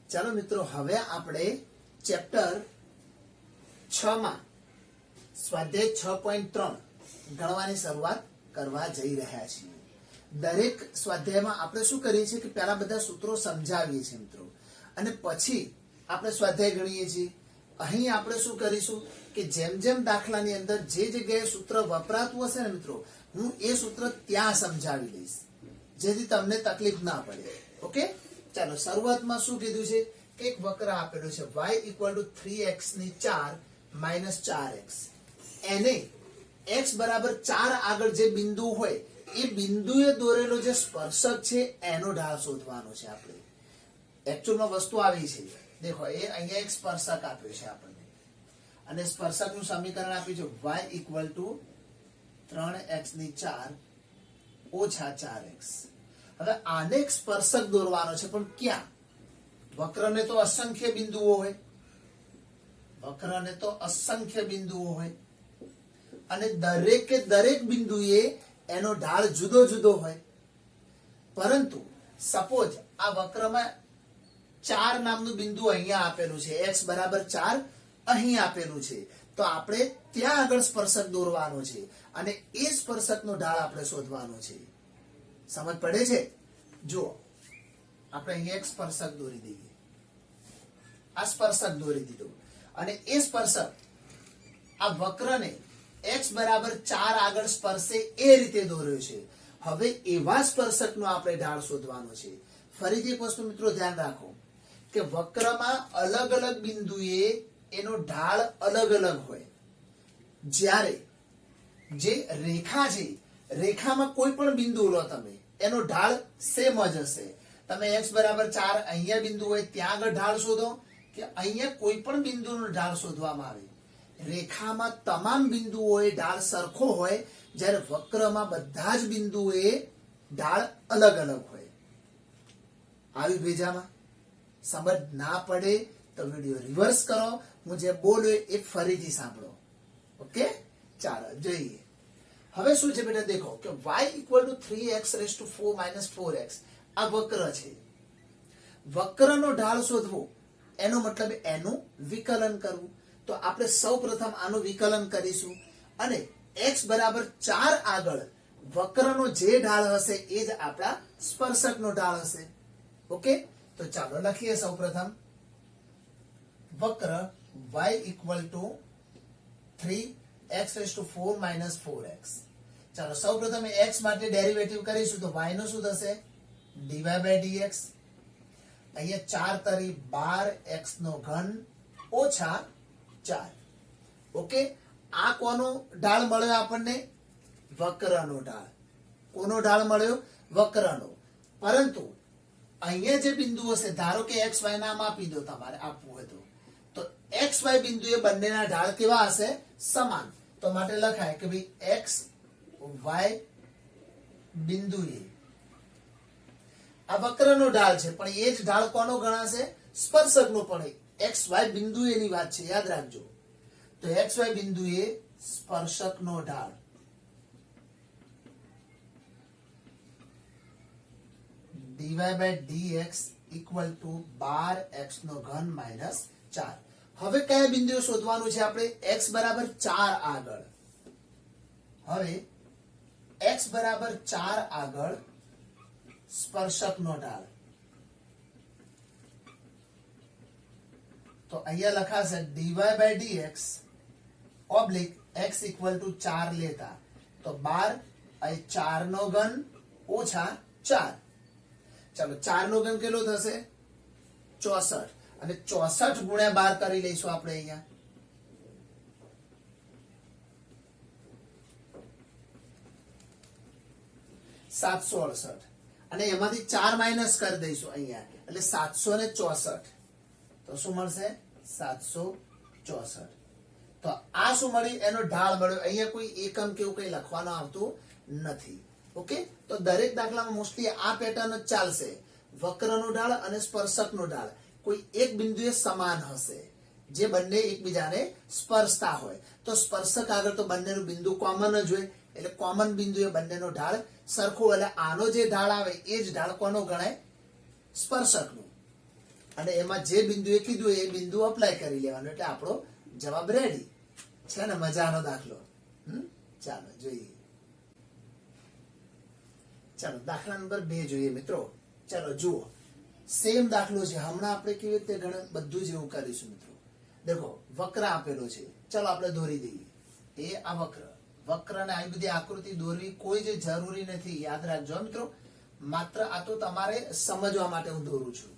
ચાલો મિત્રો, હવે આપણે ચેપ્ટર 6 માં સ્વાધ્યાય 6.3 ગણવાની શરૂઆત કરવા જઈ રહ્યા છીએ. દરેક સ્વાધ્યાયમાં આપણે શું કરીએ છીએ કે પહેલા બધા સૂત્રો સમજાવીએ છીએ મિત્રો, અને પછી આપણે સ્વાધ્યાય ગણીએ છીએ. અહીં આપણે શું કરીશું કે જેમ જેમ દાખલાની અંદર જે જગ્યાએ સૂત્ર વપરાતું હશે ને મિત્રો, હું એ સૂત્ર ત્યાં સમજાવી દઈશ, જેથી તમને તકલીફ ના પડે. ઓકે, ચાલો શરૂઆતમાં શું કીધું છે કે એક વક્ર આપેલું છે y = 3x ની 4 - 4x. એને x બરાબર 4 આગળ જે બિંદુ હોય એ બિંદુએ દોરેલો જે સ્પર્શક છે એનો ઢાળ શોધવાનો છે. આપણે એકચ્યુઅલમાં વસ્તુ આવી છે, દેખો એ અહીંયા એક સ્પર્શક આપ્યો છે આપણને, અને સ્પર્શકનું સમીકરણ આપ્યું છે y = 3x ની 4 - 4x. હવે આને એક સ્પર્શક દોરવાનો છે, પણ ક્યાં? વક્રને તો અસંખ્ય બિંદુઓ હોય, વક્રને તો અસંખ્ય બિંદુઓ હોય, અને દરેકે દરેક બિંદુએ એનો ઢાળ જુદો જુદો હોય. પરંતુ સપોઝ આ વક્રમાં 4 નામનું બિંદુ અહીંયા આપેલું છે, x બરાબર 4 અહીં આપેલું છે, તો આપણે ત્યાં આગળ સ્પર્શક દોરવાનો છે, અને એ સ્પર્શકનો ઢાળ આપણે શોધવાનો છે. સમજ પડે છે? જો આપણે અહીંયા એક સ્પર્શક દોરી દઈએ, આ સ્પર્શક દોરી દીધું, અને એ સ્પર્શક આ વક્રને x બરાબર 4 આગળ સ્પર્શે એ રીતે દોર્યો છે. હવે એવા સ્પર્શકનો આપણે ઢાળ શોધવાનો છે. ફરીથી એક વસ્તુ મિત્રો ધ્યાન રાખો કે વક્રમાં અલગ અલગ બિંદુએ એનો ઢાળ અલગ અલગ હોય. જ્યારે જે રેખા છે, રેખામાં કોઈ પણ બિંદુ લો તમે, એનો ઢાળ સેમ જ હશે. તમે x બરાબર 4 અહીંયા બિંદુ હોય ત્યાં આગળ ઢાળ શોધો, કે અહીંયા કોઈ પણ બિંદુનો ઢાળ શોધવામાં આવે, રેખામાં તમામ બિંદુઓએ ઢાળ સરખો હોય, જ્યારે વક્રમાં બધા જ બિંદુએ ઢાળ અલગ અલગ હોય. આવી ભેજામાં સમજ ના પડે તો વિડીયો રિવર્સ કરો, હું જે બોલ્યો એ ફરીથી સાંભળો. ઓકે, ચાલો જોઈએ. હવે શું છે બેટા, દેખો કે y = 3x⁴ - 4x આ વક્ર છે. વક્રનો ઢાળ શોધવો એનો મતલબ એનું વિકલન કરવું. તો આપણે સૌપ્રથમ આનું વિકલન કરીશું, અને x બરાબર 4 આગળ વક્રનો જે ઢાળ હશે એ જ આપણા સ્પર્શકનો ઢાળ હશે. ઓકે, તો ચાલો લખીએ. સૌપ્રથમ વક્ર y = 3x⁴ - 4x. ચાલો સૌપ્રથમ x માટે ડેરિવેટિવ કરીશું, તો y નું શું થશે? dy/dx. અહીંયા 4 તરી 12x³ - 4. ઓકે, આ કોનો ઢાળ મળ્યો આપણને? વક્રનો ઢાળ. કોનો ઢાળ મળ્યો? વક્રનો. પરંતુ અહીંયા જે બિંદુ હશે, ધારો કે x y નામ આપી દો, તમારે આપવું હોય તો x y બિંદુએ બંનેના ઢાળ કેવા હશે? સમાન. તો માટે લખાય કે ભાઈ x y બિંદુએ આ વક્રનો ઢાળ છે, પણ એ જ ઢાળ કોનો ગણાશે? સ્પર્શકનો. પણ x y બિંદુએની વાત છે, યાદ રાખજો. તો x y બિંદુએ સ્પર્શકનો ઢાળ dy/dx = 12x³ - 4. હવે કયા બિંદુએ શોધવાનું છે આપણે? x બરાબર 4 આગળ. હવે x બરાબર 4 આગળ સ્પર્શકનો ઢાળ, તો અહીંયા લખાશે dy/dx / x = 4 લેતા, તો 12 અહીં 4³ - 4. ચાલો 4³ કેટલો થશે? 64. અને 64 × 12 કરી લઈશું આપણે અહીંયા. $768. અને એમાંથી 4 માઇનસ કરી દઈશું અહીંયા, એટલે 764. તો શું મળશે? 764. તો આ શું મળ્યું? એનો ઢાળ મળ્યો. અહીંયા કોઈ એકમ કેવું કઈ લખવાનું આવતું નથી. ઓકે, તો દરેક દાખલામાં મોસ્ટલી આ પેટર્ન જ ચાલશે. વક્રનો ઢાળ અને સ્પર્શકનો ઢાળ કોઈ એક બિંદુએ સમાન હશે, જે બંને એકબીજાને સ્પર્શતા હોય. તો સ્પર્શક આગળ તો બંનેનું બિંદુ કોમન જ હોય, એટલે કોમન બિંદુએ બંનેનો ઢાળ સરખો. એટલે આનો જે ઢાળ આવે એ જ ઢાળ કોનો ગણાય? સ્પર્શકનો. અને એમાં જે બિંદુએ કીધું એ બિંદુ અપ્લાય કરી લેવાનું એટલે આપણો જવાબ રેડી છે ને. મજાનો દાખલો. ચાલો જોઈએ. ચાલો દાખલા નંબર 2 જોઈએ મિત્રો. ચાલો જુઓ, સેમ દાખલો છે. હમણાં આપણે કેવી રીતે બધું જ એવું કરીશું મિત્રો. દેખો વક્ર આપેલો છે, ચાલો આપણે દોરી દઈએ. એ આ વક્ર ને આવી બધી આકૃતિ દોરવી કોઈ જ જરૂરી નથી, યાદ રાખજો મિત્રો. માત્ર આ તો તમારે સમજવા માટે હું દોરું છું.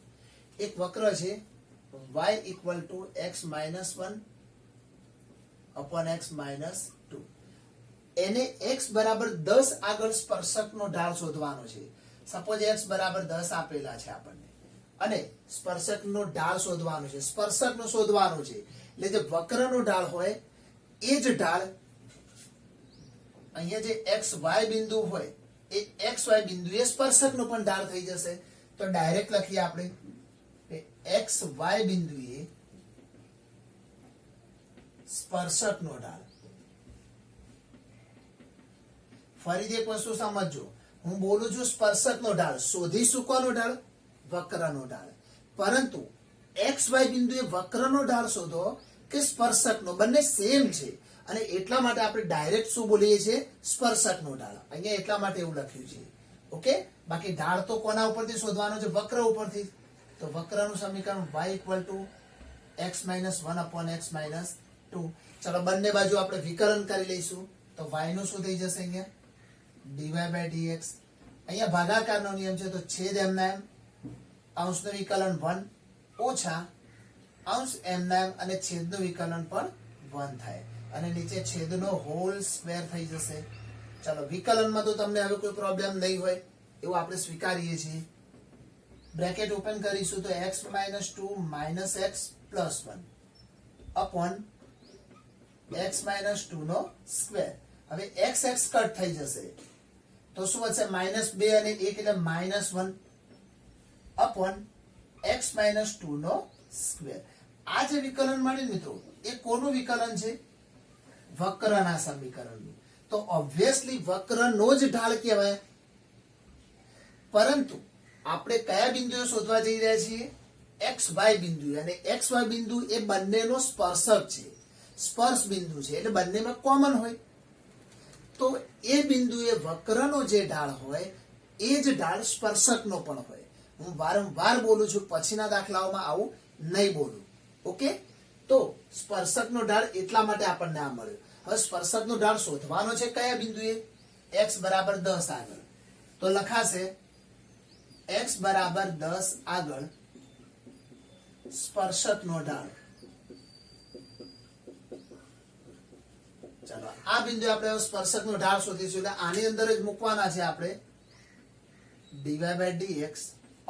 એક વક્ર છે y equal to x minus 1 upon x minus 2. એને x બરાબર 10 આગળ સ્પર્શકનો ઢાળ શોધવાનો છે. સપોઝ x બરાબર 10 આપેલા છે આપણને અને સ્પર્શકનો ઢાળ શોધવાનો છે. સ્પર્શકનો શોધવાનો છે એટલે જે વક્રનો ઢાળ હોય એ જ ઢાળ અહીંયા જે xy બિંદુ હોય એ xy બિંદુએ સ્પર્શકનો પણ ઢાળ થઈ જશે. તો ડાયરેક્ટ લખીએ આપણે xy બિંદુએ સ્પર્શકનો ઢાળ. ફરીથી એક વસ્તુ સમજજો, હું બોલું છું સ્પર્શકનો ઢાળ, શોધીશું કોનો ઢાળ? વક્રનો ઢાળ. પરંતુ xy બિંદુએ વક્રનો ઢાળ શોધો કે સ્પર્શકનો, બંને સેમ છે અને એટલા માટે આપણે ડાયરેક્ટ શું બોલીએ છીએ? સ્પર્શકનો ઢાળ. અહીંયા એટલા માટે એવું લખ્યું છે. ઓકે, બાકી ઢાળ તો કોના ઉપરથી શોધવાનો છે? વક્ર ઉપરથી. તો વક્રનું સમીકરણ y equal to x minus 1 upon x minus 2. ચલો બંને બાજુ આપણે વિકલન કરી લઈશું. તો y નું શું થઈ જશે? અહીંયા dy by dx. અહીંયા ભાગાકારનો નિયમ છે તો છેદ એમના એમ, અંશનું વિકલન 1 ઓછા અંશ એમના એમ અને છેદનું વિકલન પણ 1 થાય અને નીચે છેદનો હોલ સ્ક્વેર થઈ જશે. ચલો વિકલનમાં તો તમને હવે કોઈ પ્રોબ્લેમ નહીં હોય એવું આપણે સ્વીકારીએ છીએ. બ્રેકેટ ઓપન કરીશું તો x minus 2 minus x plus 1 upon x minus 2 નો સ્ક્વેર. હવે x x કટ થઈ જશે તો શું વધશે? માઇનસ 2 અને 1 એટલે માઇનસ 1 અપોન x માઇનસ 2 નો સ્ક્વેર. આ જે વિકલન મળ્યું મિત્રો એ કોનું વિકલન છે? વક્રના સમીકરણનું. તો ઓબ્વિયસલી વક્રનો જ ઢાળ કહેવાય. પરંતુ આપણે કયા બિંદુએ શોધવા જઈ રહ્યા છીએ? xy બિંદુ. અને xy બિંદુ એ બંનેનો સ્પર્શક છે, સ્પર્શ બિંદુ છે એટલે બંનેમાં કોમન હોય. તો એ બિંદુએ વક્રનો જે ઢાળ હોય એ જ ઢાળ સ્પર્શકનો પણ હોય. હું વારંવાર બોલું છું, પછીના દાખલાઓમાં આવું નહીં બોલું. ઓકે, તો સ્પર્શકનો ઢાળ એટલા માટે આપણને આ મળ્યો. હવે સ્પર્શકનો ઢાળ શોધવાનો છે કયા બિંદુએ? x બરાબર 10 આગળ. તો લખાશે x બરાબર 10 આગળ સ્પર્શકનો ઢાળ. ચાલો આ બિંદુ આપણે સ્પર્શકનો ઢાળ શોધીશું એટલે આની અંદર જ મૂકવાના છે આપણે dy by dx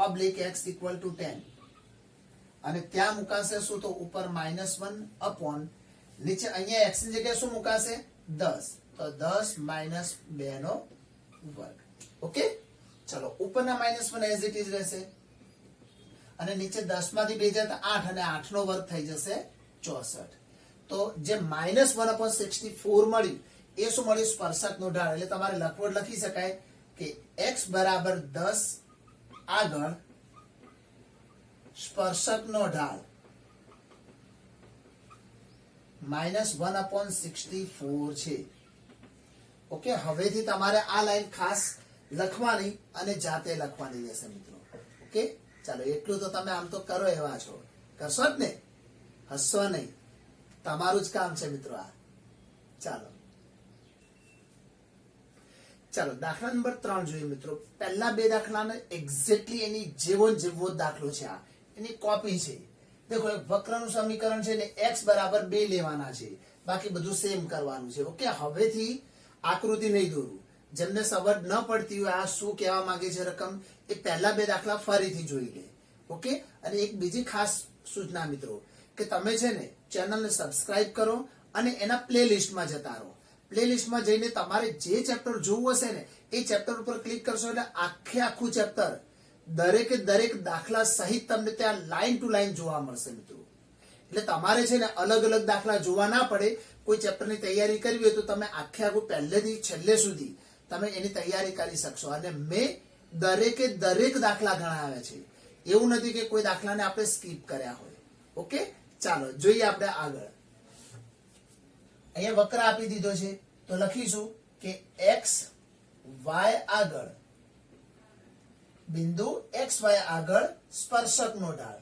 oblique x equal two 10 અને ત્યાં મુકાશે શું? તો ઉપર -1 અપોન નીચે અહીંયા x ની જગ્યાએ શું મુકાશે? 10. તો 10 - 2 નો વર્ગ. ઓકે, ચલો ઉપરના -1 એઝ ઇટ ઇઝ રહેશે અને નીચે 10 માંથી 2 જાય તો 8 અને 8 નો વર્ગ થઈ જશે 64. તો જે -1/64 મળ્યું એ શું મળ્યું? સ્પર્શકનો ઢાળ. એટલે તમારે લખવટ લખી શકાય કે x બરાબર 10 આગળ સ્પર્શકનો ઢાળ -1/64 છે. ઓકે, હવેથી તમારે આ લાઈન ખાસ લખવાની અને જાતે લખવાની રહેશે મિત્રો. ઓકે, ચાલો એટલું તો તમે આમ તો કરો એવા છો, કરશો જ ને? હસશો નહીં, તમારું જ કામ છે મિત્રો આ. ચાલો ચાલો દાખલા નંબર 3 જોઈએ મિત્રો. પહેલા બે દાખલાને એક્ઝેક્ટલી એની જેવો દાખલો છે. આ એની કોપી છે. દેખો એક વક્રનું સમીકરણ છે ને x બરાબર 2 લેવાના છે, બાકી બધું સેમ કરવાનું છે. ઓકે, હવેથી આકૃતિ નહીં દોરું. જેમને સમજ ન પડતી હોય આ શું કહેવા માંગે છે રકમ, એ પહેલા બે દાખલા ફરીથી જોઈ લે. ઓકે, અને એક બીજી ખાસ સૂચના મિત્રો કે તમે છે ને ચેનલને સબસ્ક્રાઇબ કરો અને એના પ્લેલિસ્ટમાં જતા રહો. પ્લેલિસ્ટમાં જઈને તમારે જે ચેપ્ટર જોવું હશે ને એ ચેપ્ટર ઉપર ક્લિક કરશો એટલે આખું ચેપ્ટર દરેકે દરેક દાખલા સહિત તમને ત્યાં લાઈન ટુ લાઈન જોવા મળશે મિત્રો. એટલે તમારે છે ને અલગ અલગ દાખલા જોવા ના પડે. કોઈ ચેપ્ટરની તૈયારી કરવી હોય તો તમે આખું પહેલેથી છેલ્લે સુધી તમે એની તૈયારી કરી શકશો. અને મેં દરેકે દરેક દાખલા ગણાવ્યા છે. એવું નથી કે કોઈ દાખલાને આપણે સ્કીપ કર્યા હોય. ઓકે, ચાલો જોઈએ આપણે આગળ. અહીંયા વક્ર આપી દીધો છે તો લખીશું કે એક્સ વાય આગળ બિંદુ એક્સ વાય આગળ સ્પર્શકનો ઢાળ.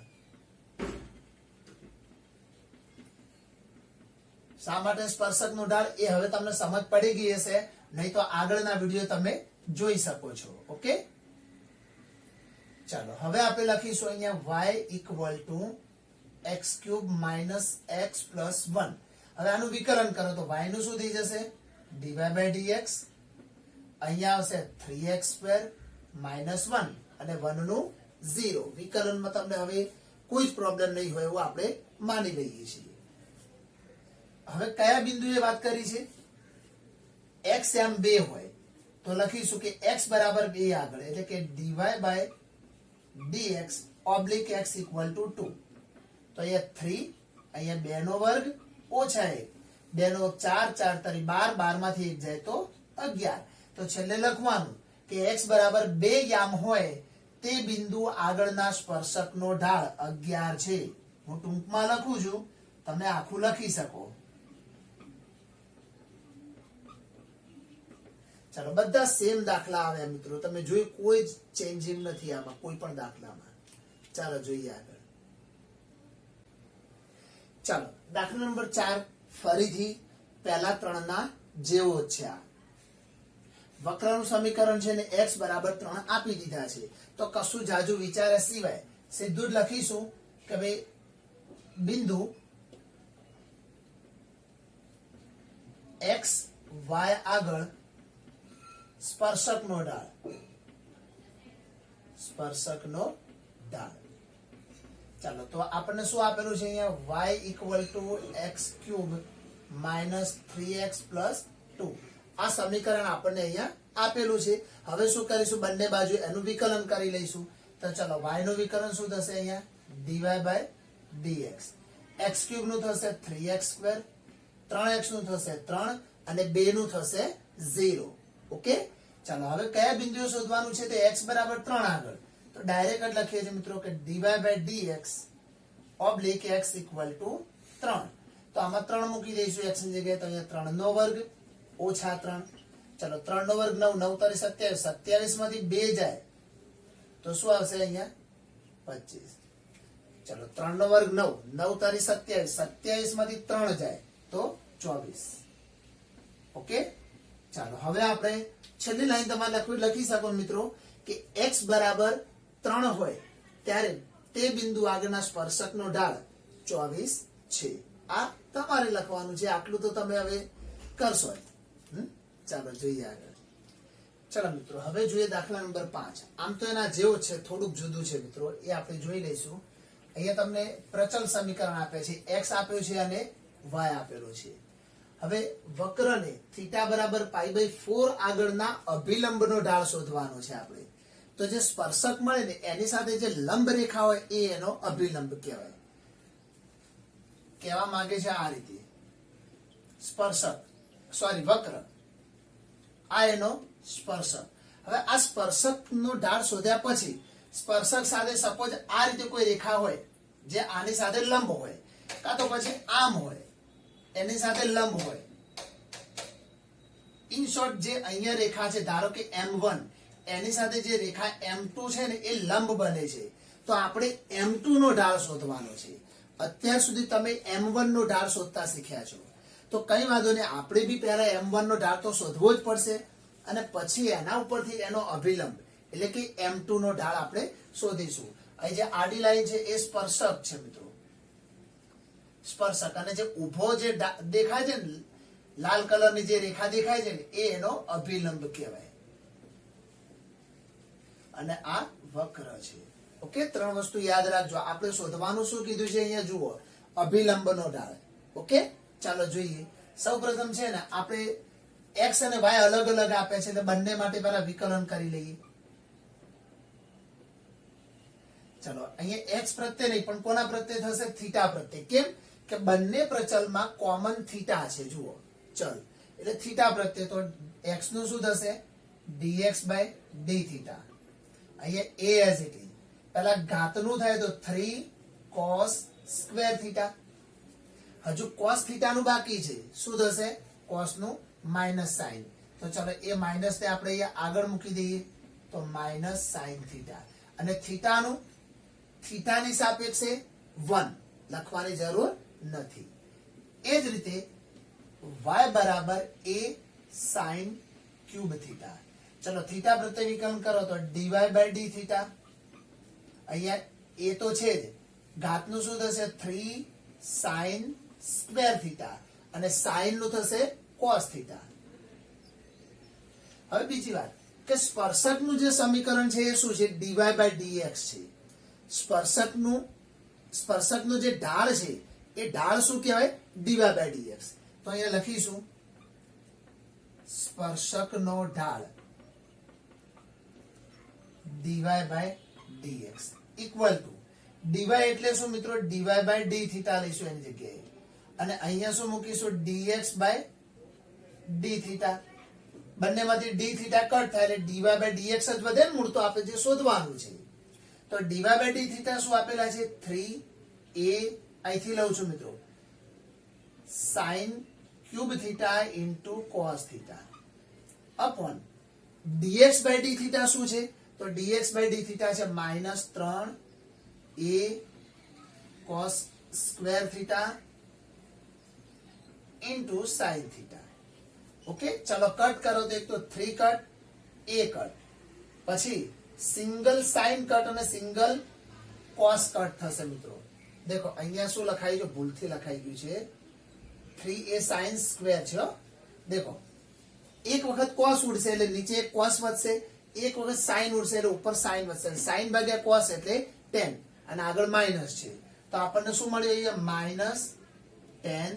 શા માટે સ્પર્શકનો ઢાળ એ હવે તમને સમજ પડી ગઈ હશે, નહીં તો આગળના વિડીયો તમે જોઈ શકો છો. ઓકે, ચાલો હવે આપણે લખીશું અહીંયા y equal two x cube minus x plus 1. હવે આનું વિકલન કરો તો y નું શું થઈ જશે? dy by dx. અહીંયા આવશે 3x સ્ક્વેર માઇનસ 1 અને 1 નું 0. વિકલનમાં તમને હવે કોઈ જ પ્રોબ્લેમ નહીં હોય એવું આપણે માની લઈએ છીએ. હવે કયા બિંદુએ વાત કરી છે? x એમ 2 હોય તો લખીશું કે x બરાબર 2 આગળ, એટલે કે dy by dx oblique x equal to 2. તો અહીંયા 3, અહીંયા 2 નો વર્ગ ઓછા 1, 2 નો 4, 4 તરી 12, 12 માંથી 1 જાય તો 11. તો છેલ્લે લખવાનું કે x બરાબર 2 યામ હોય તે બિંદુ આગળના સ્પર્શકનો ઢાળ 11 છે. હું ટૂંકમાં લખું છું, તમે આખું લખી શકો. ચાલો બધા સેમ દાખલા આવ્યા મિત્રો, તમે જોઈ કોઈ જ ચેન્જિંગ નથી આમાં કોઈ પણ દાખલામાં. ચાલો જોઈએ આગળ. ચાલો દાખલા નંબર 4 ફરીથી પહેલા 3 ના જેવો જ છે. આ વક્રનું સમીકરણ છે ને x બરાબર 3 આપી દીધા છે તો કશું જાજુ વિચાર્યા સિવાય સીધું જ લખીશું કે ભાઈ બિંદુ x y આગળ સ્પર્શકનો ઢાળ. સ્પર્શકનો ઢાળ. ચાલો તો આપણને શું આપેલું છે અહીંયા? y equal two x cube minus 3x plus 2. આ સમીકરણ આપણને અહીંયા આપેલું છે. હવે શું કરીશું? બંને બાજુ એનું વિકલન કરી લઈશું. તો ચલો y નું વિકલન શું થશે? અહીંયા dy by dx. x cube નું થશે 3x સ્ક્વેર, 3x નું થશે 3 અને 2 નું થશે 0. ઓકે, ચાલો હવે કયા બિંદુએ શોધવાનું છે? તે x બરાબર 3 આગળ. તો ડાયરેક્ટ જ લખીએ છીએ મિત્રો કે dy by dx oblique x equal to 3. તો આમાં 3 મૂકી દઈશું x ની જગ્યાએ. તો અહીંયા 3 નો વર્ગ ઓછા 3. ચલો 3 નો વર્ગ 9, 9 તારી 27, 27 માંથી 2 જાય તો શું આવશે? અહીંયા 25. ચલો 3 નો વર્ગ 9, 9 તારી 27, 27 માંથી 3 જાય તો 24. ઓકે, ચાલો હવે આપણે છેલ્લી લાઈન તમારે લખી શકો મિત્રો કે x બરાબર 3 હોય ત્યારે તે બિંદુ આગળના સ્પર્શકનો ઢાળ 24 છે. આ તમારે લખવાનું છે. આટલું તો તમે હવે કરશો. ચાલો જોઈએ આગળ. ચાલો મિત્રો હવે જોઈએ દાખલા નંબર 5. આમ તો એના જેવો છે, થોડુંક જુદું છે મિત્રો, એ આપણે જોઈ લઈશું. અહીંયા તમને પ્રચલ સમીકરણ આપે છે, x આપ્યો છે અને y આપેલો છે. હવે વક્રને થીટા બરાબર π/4 આગળના અભિલંબનો ઢાળ શોધવાનો છે આપણે. તો જે સ્પર્શક મળે ને એની સાથે જે લંબ રેખા હોય એ એનો અભિલંબ કહેવાય. કહેવા માંગે છે આ રીતે, વક્ર આ એનો સ્પર્શક. હવે આ સ્પર્શકનો ઢાળ શોધ્યા પછી સ્પર્શક સાથે સપોઝ આ રીતે કોઈ રેખા હોય જે આની સાથે લંબ હોય, કાં તો પછી આમ હોય એની સાથે લંબ હોય. ઇન શોર્ટ જે અહીંયા રેખા છે ધારો કે m1 એની સાથે જે રેખા m2 છે ને એ લંબ બને છે. તો આપણે m2 નો ઢાળ શોધવાનો છે. અત્યાર સુધી તમે m1 નો ઢાળ શોધતા શીખ્યા છો તો કઈ વાંધો નહીં, આપણે બી પહેલા m1 નો ઢાળ તો શોધવો જ પડશે અને પછી એના ઉપરથી એનો અભિલંબ એટલે કે m2 નો ઢાળ આપણે શોધીશું. અહીં જે આડી લાઈન છે એ સ્પર્શક છે મિત્રો, સ્પર્શક. અને જે ઊભો જે દેખાય છે ને લાલ કલરની જે રેખા દેખાય છે ને એ એનો અભિલંબ કહેવાય અને આ વક્ર છે. ઓકે, 3 વસ્તુ યાદ રાખજો. આપણે શોધવાનું શું કીધું છે અહીંયા જુઓ, અભિલંબનો ઢાળ. ઓકે, ચાલો જોઈએ. સૌપ્રથમ છે ને આપણે x અને y અલગ અલગ આપે છે એટલે બંને માટે પહેલા વિકલન કરી લઈએ. ચલો અહીંયા x પ્રત્યે નહીં પણ કોના પ્રત્યે થશે? થીટા પ્રત્યે. કેમ કે બંને પ્રચલમાં કોમન થીટા છે. જુઓ ચલ એટલે થીટા પ્રત્યે. તો x નું શું થશે? dx by d theta. અહીંયા a as it is. પેલા ઘાતનું થાય તો 3 cos સ્ક્વેર થીટા. હજુ cos થીટા નું બાકી છે. શું થશે? cos નું માઇનસ સાઇન. તો ચલો એ માઇનસ ને આપણે અહીંયા આગળ મૂકી દઈએ તો માઇનસ સાઇન થીટા. અને થીટાની સાપેક્ષે 1 લખવાની જરૂર નથી. એ જ રીતે y બરાબર a sin ક્યુબ થીટા. ચલો થીટા પ્રત્યે વિકલન કરો તો dy બાય d થીટા. અહીંયા એ તો છે જ, ઘાતનું શું થશે? 3 sin સ્ક્વેર થીટા અને સાઇન નું થશે cos થીટા. હવે બીજી વાત કે સ્પર્શકનું જે સમીકરણ છે એ શું છે? dy બાય dx છે. સ્પર્શકનું જે ઢાળ છે એ ઢાળ શું કહેવાય? dy by dx. તો અહીંયા લખીશું સ્પર્શકનો ઢાળ dy by dx equal to dy એટલે શું મિત્રો? dy બાય d થીટા લઈશું એની જગ્યાએ, અને અહીંયા શું મૂકીશું? dx by d theta. બંનેમાંથી d થીટા કટ થાય એટલે dy બાય dx જ વધે ને મૂળ તો આપણે જે શોધવાનું છે. તો dy બાય d થીટા શું આપેલા છે? 3a અહીંથી લઉં છું મિત્રો sin cube theta into cos theta upon dx by d theta શું છે? તો dx બાય d થીટા છે minus 3a cos square theta into sin theta. Okay, ચલો કટ કરો તો એક તો 3 કટ, a કટ, પછી સિંગલ સાઇન કટ અને સિંગલ cos કટ થશે મિત્રો. દેખો અહીંયા શું લખાઈ ગયું? ભૂલથી લખાઈ ગયું છે 3a sin સ્ક્વેર છે. દેખો એક વખત cos ઉડશે એટલે નીચે એક cos વધશે, એક વખત sin ઉડશે એટલે ઉપર sin વધશે. sin ભાગ્યા cos એટલે tan અને આગળ માઇનસ છે. તો આપણને શું મળ્યું? અહીંયા માઇનસ tan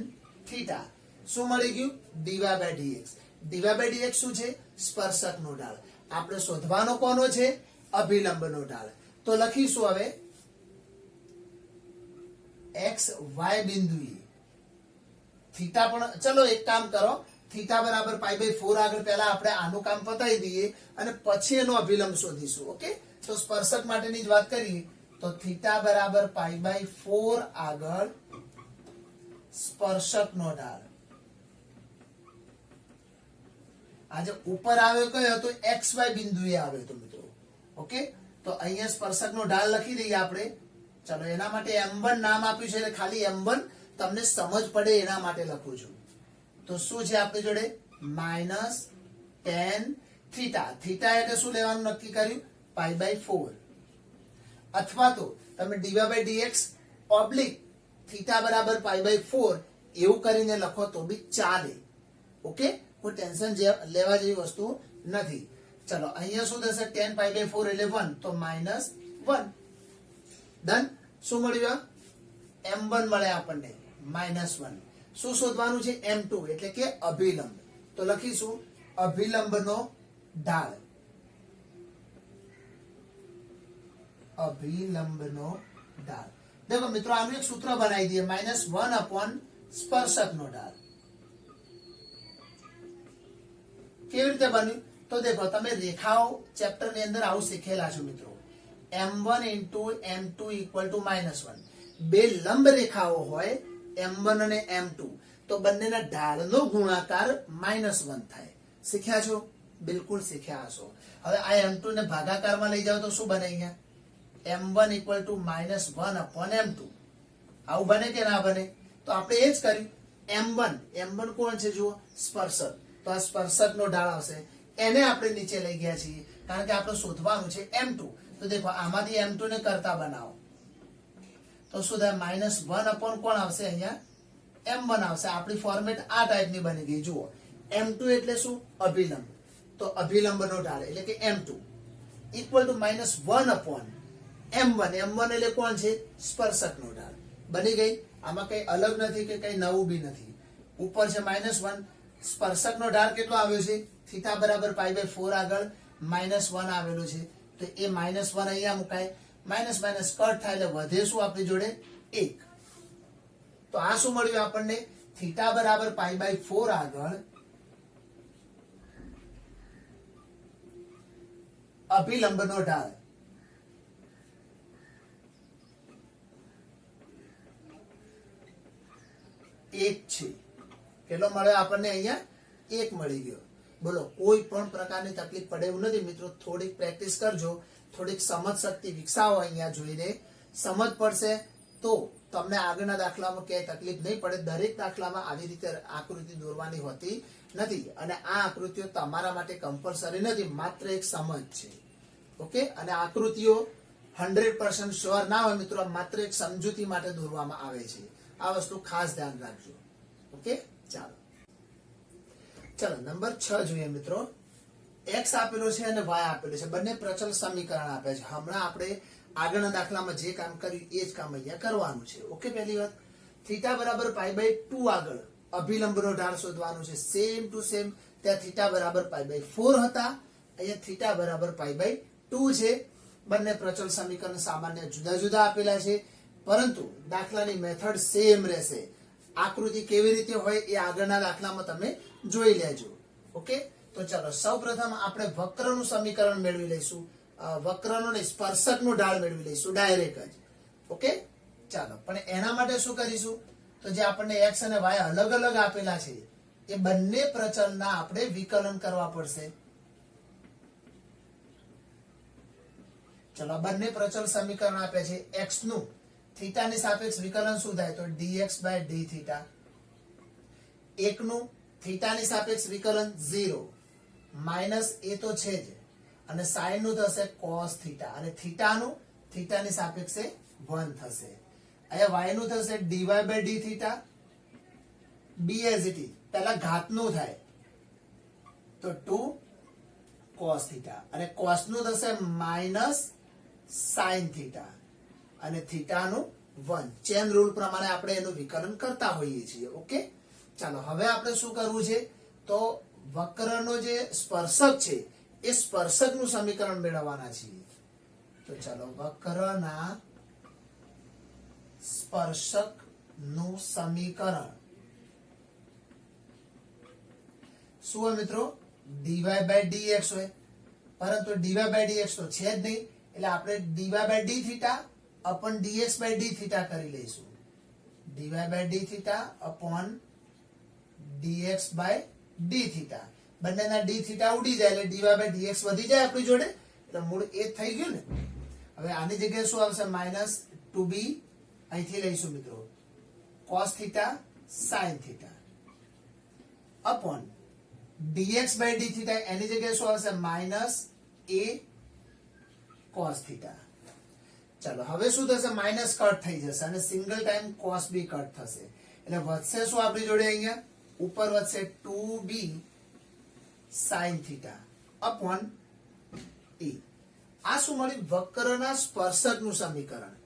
થીટા. શું મળી ગયું? dy by dx. dy by dx શું છે? સ્પર્શકનો ઢાળ. આપણે શોધવાનો કોનો છે? અભિલંબનો ઢાળ. તો લખીશું હવે x y બિંદુએ થીટા પણ, ચલો એક કામ કરો, થીટા બરાબર પાઈ બાય 4 આગળ પહેલા આપણે આનું કામ પતાવી દઈએ અને પછી એનો અભિલંબ શોધીશું. ઓકે, તો સ્પર્શક માટેની જ વાત કરીએ તો થીટા બરાબર પાઈ બાય 4 આગળ સ્પર્શકનો ઢાળ. આજે ઉપર આવ્યો કયો હતો? XY બિંદુએ આવ્યો હતો મિત્રો. ઓકે, તો અહીંયા સ્પર્શકનો ઢાળ લખી દઈએ આપણે. ચલો એના માટે m1 નામ આપ્યું છે એટલે ખાલી m1 તમને સમજ પડે એના માટે લખું છું. તો શું છે આપણી જોડે? Minus tan theta. થીટા એટલે શું લેવાનું નક્કી કર્યું? Pi by 4. અથવા તો તમે dy by dx oblique theta બરાબર પાઈ બાય 4 એવું કરીને લખો તો બી ચાલે. ઓકે, કોઈ ટેન્શન લેવા જેવી વસ્તુ નથી. ચલો અહીંયા શું થશે? tan પાઈ બાય 4 એટલે 1, તો માઇનસ 1. ડન. શું મળ્યું? m1 મળે આપણને -1. શું શોધવાનું છે? m2 એટલે કે અભિલંબ. તો લખીશું અભિલંબનો ઢાળ. અભિલંબનો ઢાળ. देखो मित्रों आનું एक सूत्र बनाई दिए -1 अपॉन स्पर्शकનો ઢાળ. કેવી રીતે બન્યું? તો देखो તમે રેખાઓ ચેપ્ટર ની અંદર આવું શીખેલા છો મિત્રો. m1 * m2 = -1. બે લંબ રેખાઓ હોય m1 અને m2 તો બંનેના ઢાળનો ગુણાકાર -1 થાય. શીખ્યા છો? બિલકુલ શીખ્યા હશો. હવે આ m2 ને ભાગાકારમાં લઈ જાવ તો શું બને? અહીંયા m1 = -1 upon m2. આવું બને કે ના બને? તો આપણે એ જ કર્યું. m1 કોણ છે? જુઓ, સ્પર્શક. તો આ સ્પર્શકનો ઢાળ આવશે, એને આપણે નીચે લઈ ગયા છીએ કારણ કે આપણે શોધવાનું છે m2. તો દેખો આમાંથી m2 ને કરતા બનાવો તો શું થાય? -1 upon કોણ આવશે? અહીંયા m1 આવશે. આપણી ફોર્મેટ આ ટાઈપની બની ગઈ. જુઓ, m2 એટલે શું? અભિલંબ. તો અભિલંબનો ઢાળ એટલે કે m2 = -1 upon m1. m1 એટલે કોણ છે? સ્પર્શકનો ઢાળ. બની ગઈ. આમાં કઈ અલગ નથી કે કઈ નવું બી નથી. ઉપર છે -1. સ્પર્શકનો ઢાળ કેટલો આવ્યો છે? થીટા બરાબર પાઈ બાય 4 આગળ -1 આવેલો છે. તો એ -1 અહીંયા મુકાય. માઇનસ માઇનસ કટ થાય એટલે વધે શું આપણી જોડે? 1. તો આ શું મળ્યું આપણને? થીટા બરાબર પાઈ બાય 4 આગળ અભિલંબનો ઢાળ. 1 છે. કેટલો મળ્યો આપણને? અહીંયા 1 મળી ગયો. બોલો, કોઈ પણ પ્રકારની તકલીફ પડે એવું નથી મિત્રો. થોડીક પ્રેક્ટિસ કરજો, થોડીક સમજ શક્તિ વિકસાવો. અહીંયા જોઈને સમજ પડશે તો તમને આગળના દાખલામાં ક્યાંય તકલીફ નહીં પડે. દરેક દાખલામાં આવી રીતે આકૃતિ દોરવાની હોતી નથી અને આ આકૃતિઓ તમારા માટે કમ્પલસરી નથી, માત્ર એક સમજ છે. ઓકે, અને આકૃતિઓ 100% શ્યોર ના હોય મિત્રો, માત્ર એક સમજૂતી માટે દોરવામાં આવે છે. આ વસ્તુ ખાસ ધ્યાન રાખજો. ઓકે, ચાલો નંબર 6 જોઈએ મિત્રો. x આપેલો છે અને y આપેલો છે, બંને પ્રચલ સમીકરણ આપે છે. હમણાં આપણે આગળના દાખલામાં જે કામ કર્યું એ જ કામ અહીંયા કરવાનું છે. ઓકે, પહેલી વાત થીટા બરાબર π/2 આગળ અભિલંબનો ઢાળ શોધવાનું છે. સેમ ટુ સેમ ત્યાં થીટા બરાબર π/4 હતા, અહીંયા થીટા બરાબર π/2 છે. બંને પ્રચલ સમીકરણ સામાન્ય જુદા જુદા આપેલા છે, પરંતુ દાખલાની મેથડ સેમ રહેશે. આકૃતિ કેવી રીતે હોય એ આગળના દાખલામાં તમે જોઈ લેજો. ઓકે, તો ચાલો સૌપ્રથમ આપણે વક્રનું સમીકરણ મેળવી લઈશું. વક્રનો ને સ્પર્શકનું ઢાળ મેળવી લઈશું ડાયરેક્ટ જ. ઓકે, ચાલો, પણ એના માટે શું કરીશું? તો જે આપણને x અને y અલગ અલગ આપેલા છે એ બંને પ્રચલના આપણે વિકલન કરવા પડશે. ચલો, બંને પ્રચલ સમીકરણ આપે છે. x નું થીટાની સાપેક્ષ વિકલન શું થાય? તો dx/d θ. એકનું થીટાની સાપેક્ષ વિકલન 0 માઇનસ એ તો છે જ, અને સાઈન નું થશે cos θ, અને થીટાનું થીટાની સાપેક્ષે 1 થશે. અહીંયા y નું થશે dy/d θ. b as it is, પહેલા ઘાતનું થાય તો 2 cos θ, અને cos નું થશે માઇનસ sin θ, અને થીટાનું 1. ચેન રૂલ પ્રમાણે આપણે એનું વિકલન કરતા હોઈએ છીએ. ઓકે, ચાલો હવે આપણે શું કરવું છે? તો વક્રનો જે સ્પર્શક છે એ સ્પર્શકનું સમીકરણ મેળવવાના છીએ. તો ચાલો, વક્રના સ્પર્શકનું સમીકરણ શું હોય મિત્રો? dy/dx હોય, પરંતુ dy/dx તો છે જ નહીં, એટલે આપણે dy/dθ upon dx/dθ કરી લઈશું. dy/dθ upon dx/dθ. બંનેના dθ ઉડી જાય એટલે dy/dx વધી જાય આપણી જોડે, એટલે મૂળ એ થઈ ગયું ને. હવે આની જગ્યાએ શું આવશે? માઇનસ 2b અહીંથી લઈશું મિત્રો, cos θ sin θ upon dx/dθ. એની જગ્યાએ શું આવશે? Minus a cos θ. ચાલો, હવે શું થશે? માઇનસ કટ થઈ જશે અને single time cos b cut થશે, એટલે વધશે શું આપણી જોડે? અહીંયા ઉપર વધશે 2b sin θ upon e. આ શું મળ્યું? વક્રના સ્પર્શકનું સમીકરણ.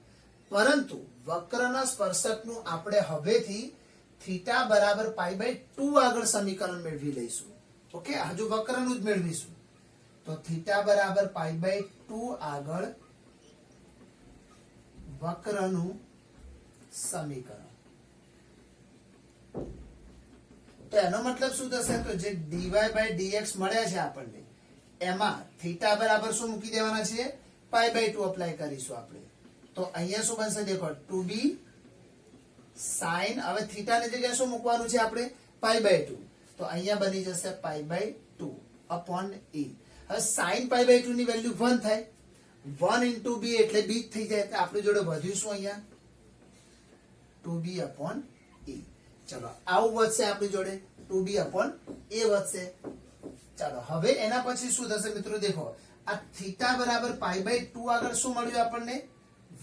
પરંતુ વક્રના સ્પર્શકનું આપણે હવેથી થીટા બરાબર π/2 આગળ સમીકરણ મેળવી લઈશું. ઓકે, હજુ વક્રનું જ મેળવીશું. તો થીટા બરાબર π/2 આગળ વક્રનું સમીકરણ. તો એનો મતલબ શું થશે? તો જે dy/dx મળ્યા છે આપણને, એમાં થીટા બરાબર શું મૂકી દેવાના છે? π/2 અપ્લાય કરીશું આપણે. તો અહીંયા શું બનશે? દેખો, 2b sin, હવે થીટાની જગ્યાએ શું મૂકવાનું છે આપણે? π/2. તો અહીંયા બની જશે π/2 upon e. હવે sin π/2 ની વેલ્યુ 1 થાય, 1 into b એટલે b થઈ જાય, એટલે આપણી જોડે વધ્યું શું? અહીંયા 2b upon e. ચલો, આવું વધશે આપણી જોડે, 2b upon a વધશે. ચાલો, હવે એના પછી શું થશે મિત્રો? દેખો, આ થીટા બરાબર π/2 આગળ શું મળ્યું આપણને?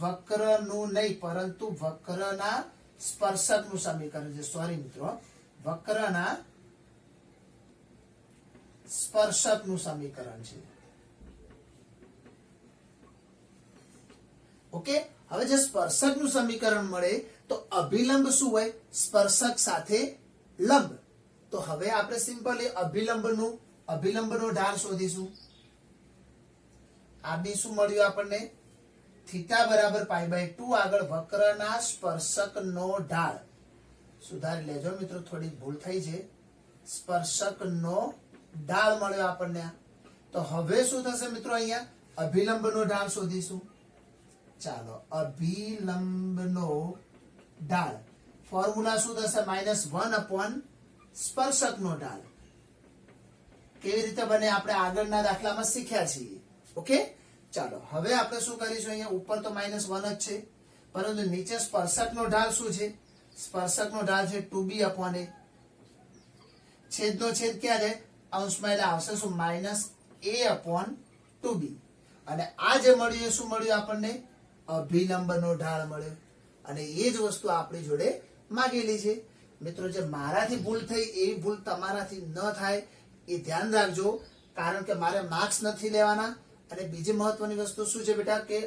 વક્રનું નહીં, પરંતુ વક્રના સ્પર્શકનું સમીકરણ છે. સોરી મિત્રો, વક્રના સ્પર્શકનું સમીકરણ છે. ઓકે, હવે જે સ્પર્શકનું સમીકરણ મળે તો અભિલંબ શું હોય? સ્પર્શક સાથે લંબ. તો હવે આપણે સિમ્પલી અભિલંબનો ઢાળ શોધીશું. આ બી શું મળ્યું આપણને? થીટા બરાબર π/2 આગળ વક્રના સ્પર્શકનો ઢાળ. સુધારી લેજો મિત્રો, થોડી ભૂલ થઈ છે. સ્પર્શકનો ઢાળ મળ્યો આપણને. તો હવે શું થશે મિત્રો? અહીંયા અભિલંબનો ઢાળ શોધીશું. ચાલો, અભિલંબનો ઢાળ. ફોર્મ્યુલા શું થશે? -1 અપોન સ્પર્શકનો ઢાળ. કેવી રીતે બને આપણે આગળના દાખલામાં શીખ્યા છીએ. ઓકે, ચાલો હવે આપણે શું કરીશું? અહીંયા ઉપર તો -1 જ છે, પરંતુ નીચે સ્પર્શકનો ઢાળ શું છે? સ્પર્શકનો ઢાળ છે 2b અપોન a. છેદનો છેદ ક્યાં છે? અંશમાં, એટલે આવશે શું? -a upon 2b. અને આ જે મળ્યું એ શું મળ્યું આપણને? અભિલંબનો ઢાળ મળ્યો. અને એ જ વસ્તુ આપણી જોડે માંગેલી છે. મિત્રો, જે મારાથી ભૂલ થઈ એવી ભૂલ તમારાથી ન થાય એ ધ્યાન રાખજો, કારણ કે મારે માર્ક્સ નથી લેવાના. અને બીજી મહત્વની વસ્તુ શું છે બેટા, કે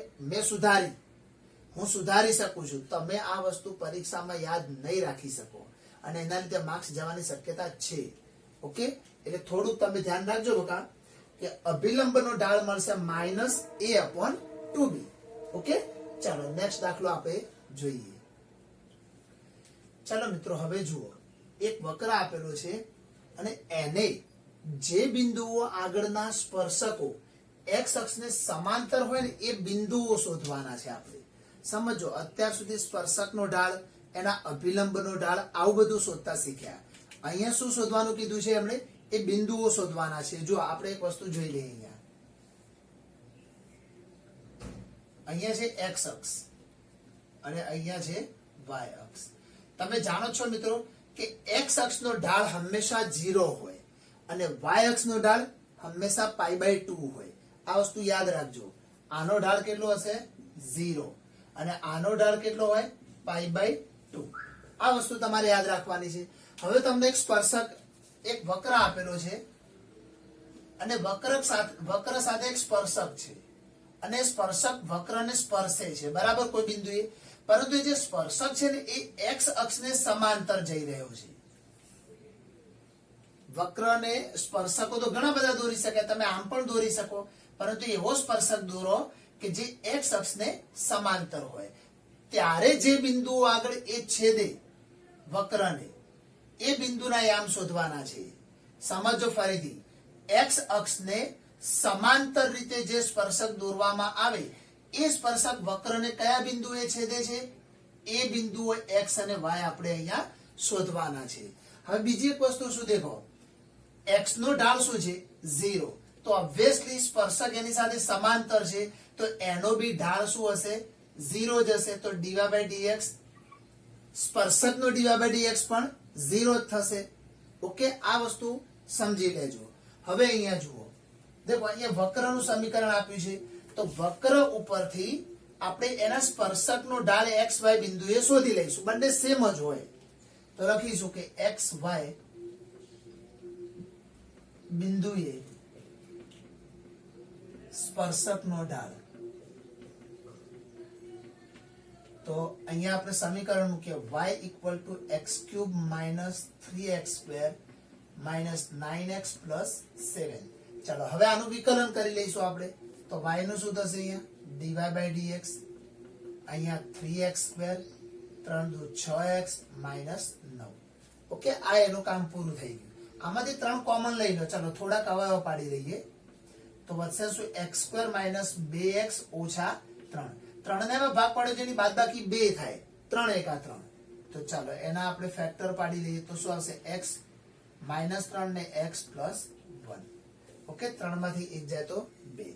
હું સુધારી શકું છું. તમે આ વસ્તુ પરીક્ષામાં યાદ નહીં રાખી શકો અને એના લીધે માર્ક્સ જવાની શક્યતા છે. ઓકે, એટલે થોડુંક તમે ધ્યાન રાખજો બકા, કે અભિલંબનો ઢાળ મળશે -a અપોન 2b. ઓકે, ચાલો નેક્સ્ટ દાખલો આપણે જોઈએ. ચાલો મિત્રો, હવે જુઓ, એક વક્ર આપેલો છે અને એને જે બિંદુઓ આગળના સ્પર્શકો x અક્ષને સમાંતર હોય ને એ બિંદુઓ શોધવાના છે આપણે. સમજો, અત્યાર સુધી સ્પર્શકનો ઢાળ, એના અભિલંબનો ઢાળ, આવું બધું શોધતા શીખ્યા. અહીંયા શું શોધવાનું કીધું છે એમણે? એ બિંદુઓ શોધવાના છે. જો આપણે એક વસ્તુ જોઈ લઈએ. અહીંયા છે x અક્ષ અને અહીંયા છે y અક્ષ. તમે જાણો છો મિત્રો કે x અક્ષનો ઢાળ હંમેશા 0 હોય અને y અક્ષનો ઢાળ હંમેશા π/2 હોય. આ વસ્તુ યાદ રાખજો. આનો ઢાળ કેટલો હશે? 0 અને આનો ઢાળ કેટલો હોય? π/2. આ વસ્તુ તમારે યાદ રાખવાની છે. હવે તમને એક સ્પર્શક, એક વક્ર આપેલો છે અને વક્ર સાથે એક સ્પર્શક છે અને સ્પર્શક વક્રને સ્પર્શે છે, બરાબર, કોઈ બિંદુએ. પરંતુ જે સ્પર્શક છે ને એ x અક્ષને સમાંતર જઈ રહ્યો છે. વક્રને સ્પર્શકો તો ઘણા બધા દોરી શકે, તમે આમ પણ દોરી શકો, પરંતુ એવો સ્પર્શક દોરો કે જે x અક્ષને સમાંતર હોય. ત્યારે જે બિંદુઓ આગળ એ છેદે વક્રને, એ બિંદુના યામ શોધવાના છે. સમજો ફરીથી, x અક્ષને સમાંતર રીતે જે સ્પર્શક દોરવામાં આવે એ સ્પર્શક વક્રને કયા બિંદુએ છેદે છે? એ બિંદુઓ x અને y આપણે અહીંયા શોધવાના છે. હવે બીજી એક વસ્તુ શું દેખો, x નો ઢાળ શું છે? 0. તો ઓબ્વિયસલી સ્પર્શક એની સાથે સમાંતર છે, તો એનો બી ઢાળ શું હશે? 0 જ હશે. તો dy/dx, સ્પર્શકનો dy/dx પણ 0 જ થશે. ઓકે, આ વસ્તુ સમજી લેજો. હવે અહીંયા જુઓ, देखो અહીંયા વક્રનું સમીકરણ આપ્યું છે, તો વક્ર ઉપરથી આપણે એના સ્પર્શકનો ઢાળ xy બિંદુએ શોધી લઈશું. બંને સેમ જ હોય તો લખીશું કે xy બિંદુએ સ્પર્શકનો ઢાળ. તો અહીંયા આપણે સમીકરણ મૂકીએ y = x³ - 3x² - 9x + 7. ચાલો હવે આનું વિકલન કરી લઈશું આપણે. તો y નું શું થશે? અહીંયા dy/dx, અહીંયા 3x², 3 દુ 6x - 9. ઓકે, આ એનું કામ પૂરું થઈ ગયું. આમાંથી 3 કોમન લઈ લો. ચાલો થોડાક અવયવ પાડી લઈએ. તો વધશે શું? x² - 2x - 3. 3 ને ભાગ પાડ્યો જેની બાદબાકી 2 થાય. 3 × 3. તો ચાલો એના આપણે ફેક્ટર પાડી લઈએ. તો શું આવશે? x - 3 ને x + 1. ઓકે, 3 માંથી 1 જાય તો 2.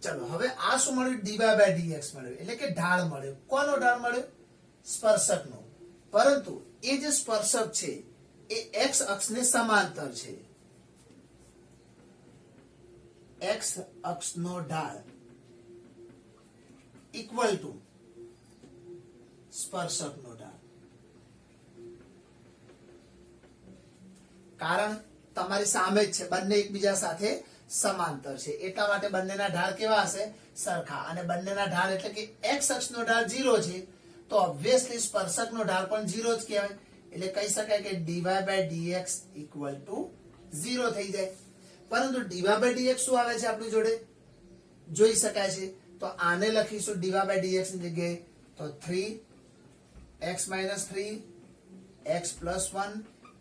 ચલો હવે આ શું મળ્યું? dy/dx મળ્યું, એટલે કે ઢાળ મળ્યો. કોનો ઢાળ મળ્યો? સ્પર્શકનો. પરંતુ એ જે સ્પર્શક છે એ x અક્ષને સમાંતર છે. x અક્ષનો ઢાળ ઇક્વલ ટુ સ્પર્શકનો ઢાળ. કારણ તમારી સામે જ છે, બંને એકબીજા સાથે સમાંતર છે, એટલા માટે બંનેના ઢાળ કેવા હશે? સરખા. અને બંનેના ઢાળ એટલે કે x અક્ષનો ઢાળ 0 છે, તો ઓબ્વિયસલી સ્પર્શકનો ઢાળ પણ 0 જ કહેવાય. એટલે કહી શકાય કે dy/dx = 0 થઈ જાય. પરંતુ dy/dx શું આવે છે આપણી જોડે? જોઈ શકાય છે. તો આને લખીશું dy/dx ની જગ્યાએ, તો 3x - 3 x + 1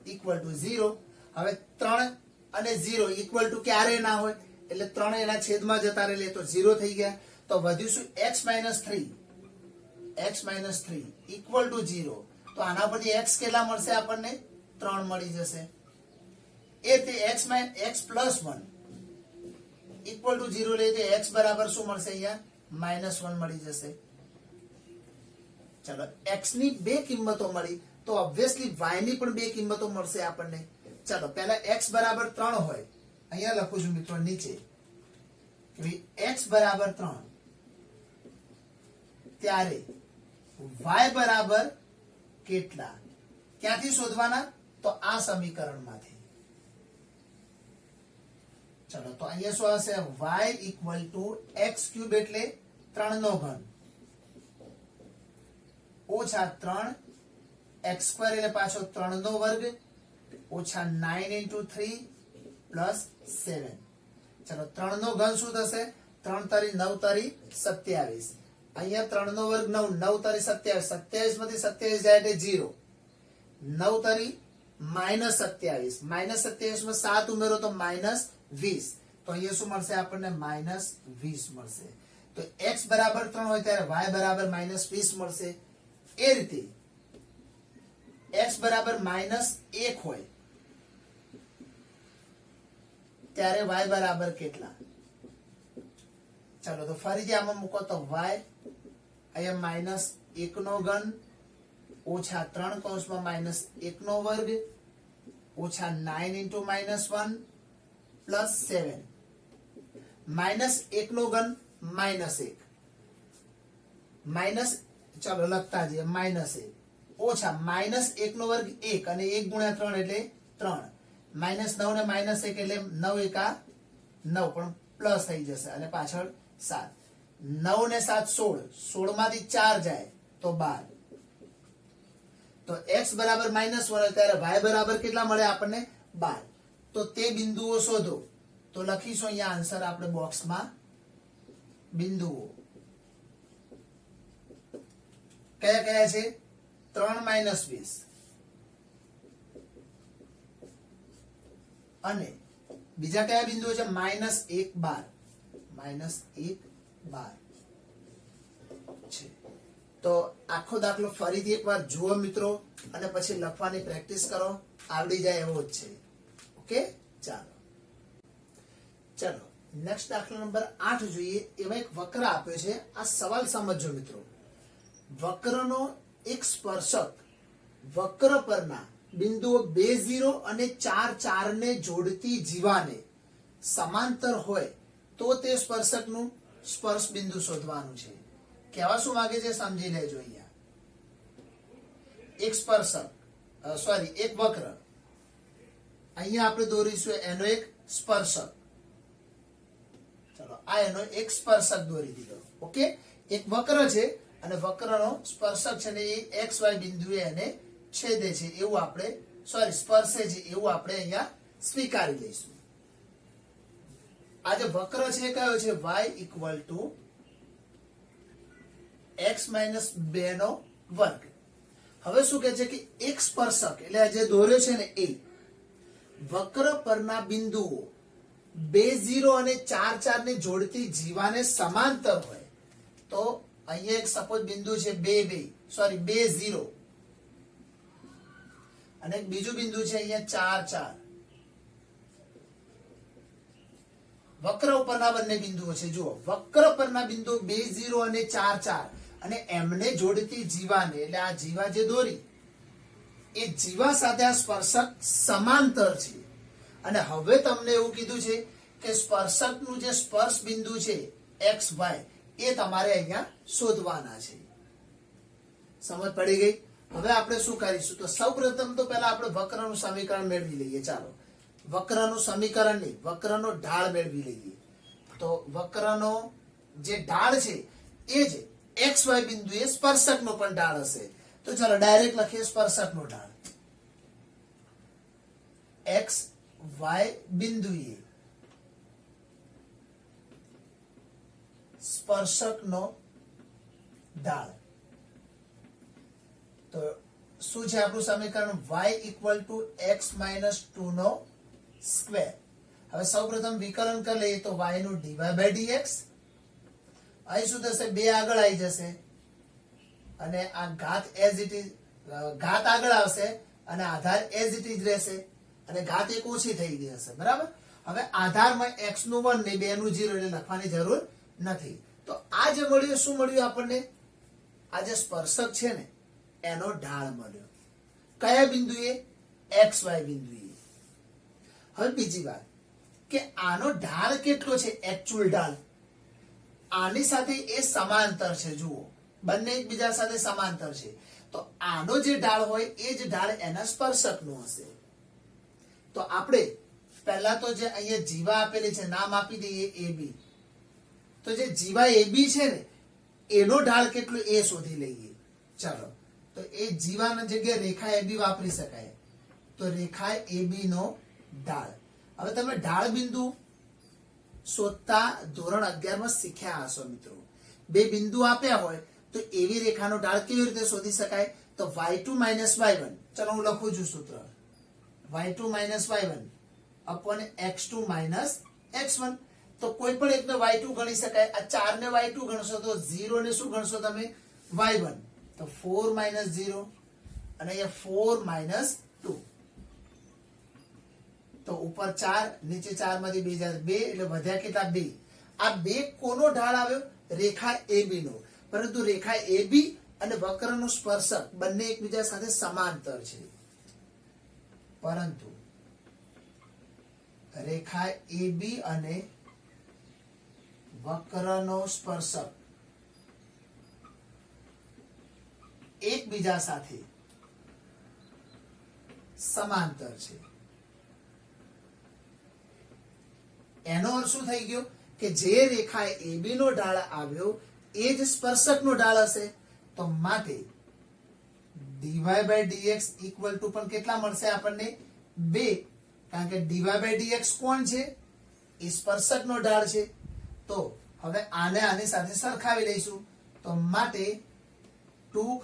= 0. હવે 3 અને 0 = ક્યારે ના હોય? એટલે 3 એના છેદમાં જતા રહે તો 0 થઈ ગયા. તો વધ્યું શું? x - 3. x minus 3 equal to 0, તો આના પરથી x કેટલા મળશે આપણને 3 મળી જશે. એ તે x પ્લસ 1 ઇક્વલ ટુ 0 લઈએ તો x બરાબર શું મળશે? અહીંયા -1 મળી જશે. ચલો, x ની બે કિંમતો મળી તો ઓબ્વિયસલી y ની પણ બે કિંમતો મળશે આપણને. ચલો, પહેલા x બરાબર 3 હોય, અહીંયા લખું છું મિત્રો નીચે x બરાબર 3, ત્યારે y બરાબર કેટલા ક્યાંથી શોધવાના? તો આ સમીકરણમાંથી. ચલો, તો અહીંયા શું હશે? y equal two x cube એટલે 3 નો ઘન ઓછા 3 x સ્ક્વેર એટલે પાછો 3 નો વર્ગ ઓછા 9 into 3 પ્લસ 7. ચલો, 3 નો ઘન શું થશે? 3 તારી 9 તારી 27. અહીંયા 3 નો વર્ગ 9, 9 તારી 27, 27 માંથી 27 જાય એટલે 0. 9 તારી -27, -27 માં 7 ઉમેરો તો -20, તો અહીંયા શું મળશે આપણને? -20 મળશે. તો x બરાબર 3 હોય ત્યારે y બરાબર -20 મળશે. એ રીતે x બરાબર -1 હોય ત્યારે y બરાબર કેટલા? ચાલો, તો ફરીથી આમાં મૂકો તો y અહીંયા -1 નો ઘન ઓછા 3 કૌંસમાં -1 નો વર્ગ ઓછા 9 into -1 પ્લસ 7. -1 નો ઘન -1 માઇનસ, ચાલો લખતા જઈએ, -1 ઓછા -1 નો વર્ગ 1 અને 1 ગુણ્યા 3 એટલે 3, -9 ને -1 એટલે 9 એકા 9 પણ પ્લસ થઈ જશે અને પાછળ 7. 9 ને 7 16, 16 માંથી 4 જાય તો 12. તો x બરાબર -1 હોય ત્યારે y બરાબર કેટલા મળે આપણને? 12. તો તે બિંદુઓ શોધો. તો લખીશું અહીંયા આન્સર આપણે બોક્સમાં બિંદુઓ કયા કયા છે? 3 -20 અને બીજા કયા બિંદુઓ છે? -1 12, -1 12 છે. તો આખો દાખલો ફરીથી એકવાર જુઓ મિત્રો અને પછી લખવાની પ્રેક્ટિસ કરો, આવડી જાય એવો જ છે. ઓકે, ચાલો નેક્સ્ટ દાખલો નંબર 8 જોઈએ. એમાં એક વક્ર આપ્યો છે. આ સવાલ સમજો મિત્રો. વક્રનો એક સ્પર્શક વક્ર પરના બિંદુઓ 2 0 અને 4 4 ને જોડતી જીવાને સમાંતર હોય તો તે સ્પર્શકનું સ્પર્શ બિંદુ શોધવાનું છે. કહેવા શું માંગે છે સમજી લેજો. અહીંયા એક સ્પર્શક એક વક્ર અહીંયા આપણે દોરીશું એનો એક સ્પર્શક. ચલો, આ એનો એક સ્પર્શક દોરી દીધો. ઓકે, એક વક્ર છે અને વક્રનો સ્પર્શક છે ને એ XY બિંદુએ એને છેદે છે એવું આપણે સ્પર્શે છે એવું આપણે અહીંયા સ્વીકારી લઈશું. આ જે વક્ર છે કયો છે? y ઇક્વલ ટુ x - 2 નો વર્ગ. હવે શું કહે છે કે એક સ્પર્શક એટલે જે દોર્યો છે ને એ વક્ર પરના બિંદુઓ 2 0 અને 4 4 ને જોડતી જીવાને સમાંતર હોય તો અહીંયા એક સપોઝ બિંદુ છે 2 0 અને એક બીજું બિંદુ છે અહીંયા 4 4. વક્ર ઉપરના બંને બિંદુઓ છે. જુઓ, વક્ર પરના બિંદુ 2 0 અને 4 4 અને એમને જોડતી જીવાને એટલે આ જીવા જે દોરી એ જીવા સાથે આ સ્પર્શક સમાંતર છે. અને હવે તમને એવું કીધું છે કે સ્પર્શકનું જે સ્પર્શ બિંદુ છે XY એ તમારે અહીંયા શોધવાના છે. સમજ પડી ગઈ? હવે આપણે શું કરીશું? તો સૌપ્રથમ તો પહેલા આપણે વક્રનું સમીકરણ મેળવી લઈએ. ચાલો, વક્રનું સમીકરણ નહીં, વક્રનો ઢાળ મેળવી લઈએ. તો વક્રનો જે ઢાળ છે એ જ XY બિંદુએ સ્પર્શકનો પણ ઢાળ હશે. તો ચાલો ડાયરેક્ટ લખીએ સ્પર્શકનો ઢાળ. XY બિંદુએ સ્પર્શકનો ઢાળ. તો શું છે આપણું સમીકરણ? y ઇક્વલ ટુ x - 2 નો સ્ક્વેર. હવે સૌપ્રથમ વિકલન કરી લઈએ તો y નું dy/dx. અહીં શું થશે? 2 આગળ આવી જશે અને આ ઘાત એઝ ઇટ ઇઝ, ઘાત આગળ આવશે અને આધાર એઝ ઇટ ઇઝ રહેશે અને ઘાત એક ઓછી થઈ ગઈ હશે. બરાબર. હવે આધારમાં x નું 1 ને 2 નું 0 એટલે લખવાની જરૂર નથી. તો આ જે મળ્યું શું મળ્યું આપણને? આ જે સ્પર્શક છે ને એનો ઢાળ મળ્યો. કયા બિંદુએ? XY બિંદુએ. હવે બીજી વાત કે આનો ઢાળ કેટલો છે? એકચ્યુઅલ ઢાળ આની સાથે એ સમાંતર છે. જુઓ, બંને એકબીજા સાથે સમાંતર છે. તો આનો જે ઢાળ હોય એ જ ઢાળ એના સ્પર્શકનો હશે. તો આપણે પહેલા તો જે અહીંયા જીવા આપેલી છે નામ આપી દઈએ AB. તો જે જીવા AB છે ને એનો ઢાળ કેટલો એ શોધી લઈએ. ચાલો, તો એ જીવાના જગ્યાએ રેખા AB વાપરી શકાય. તો રેખા AB નો ઢાળ. હવે તમે ઢાળ બિંદુ શોધતા ધોરણ 11 માં શીખ્યા હશો મિત્રો. બે બિંદુ આપ્યા હોય તો એવી રેખાનો ઢાળ કેવી રીતે શોધી શકાય? તો y2 - y1. ચલો હું લખું છું સૂત્ર. y2 - y1 upon x2 - x1. તો કોઈ પણ એકને y2 ગણી શકાય. આ 4 ને y2 ગણશો તો 0 ને શું ગણશો તમે? y1. તો 4 - 0 અને અહીંયા 4 - 2. તો ઉપર 4, નીચે 4 માંથી 2 જાય 2 એટલે વધ્યા કેટલા? 2. આ 2 કોનો ઢાળ આવ્યો? રેખા AB નો. પરંતુ રેખા AB અને વક્રનો સ્પર્શક બંને એકબીજા સાથે સમાંતર છે. પરંતુ રેખા AB અને વક્રનો સ્પર્શક એકબીજા સાથે સમાંતર છે. એનો અર્થ શું થઈ ગયો? કે જે રેખા AB નો ઢાળ આવ્યો એ જ સ્પર્શકનો ઢાળ હશે. તો માટે dy/dx ઇક્વલ ટુ પણ કેટલા મળશે આપણને? 2. કારણ કે dy/dx કોણ છે? એ સ્પર્શકનો ઢાળ છે. તો હવે આને આની સાથે સરખાવી લઈશું. તો માટે 2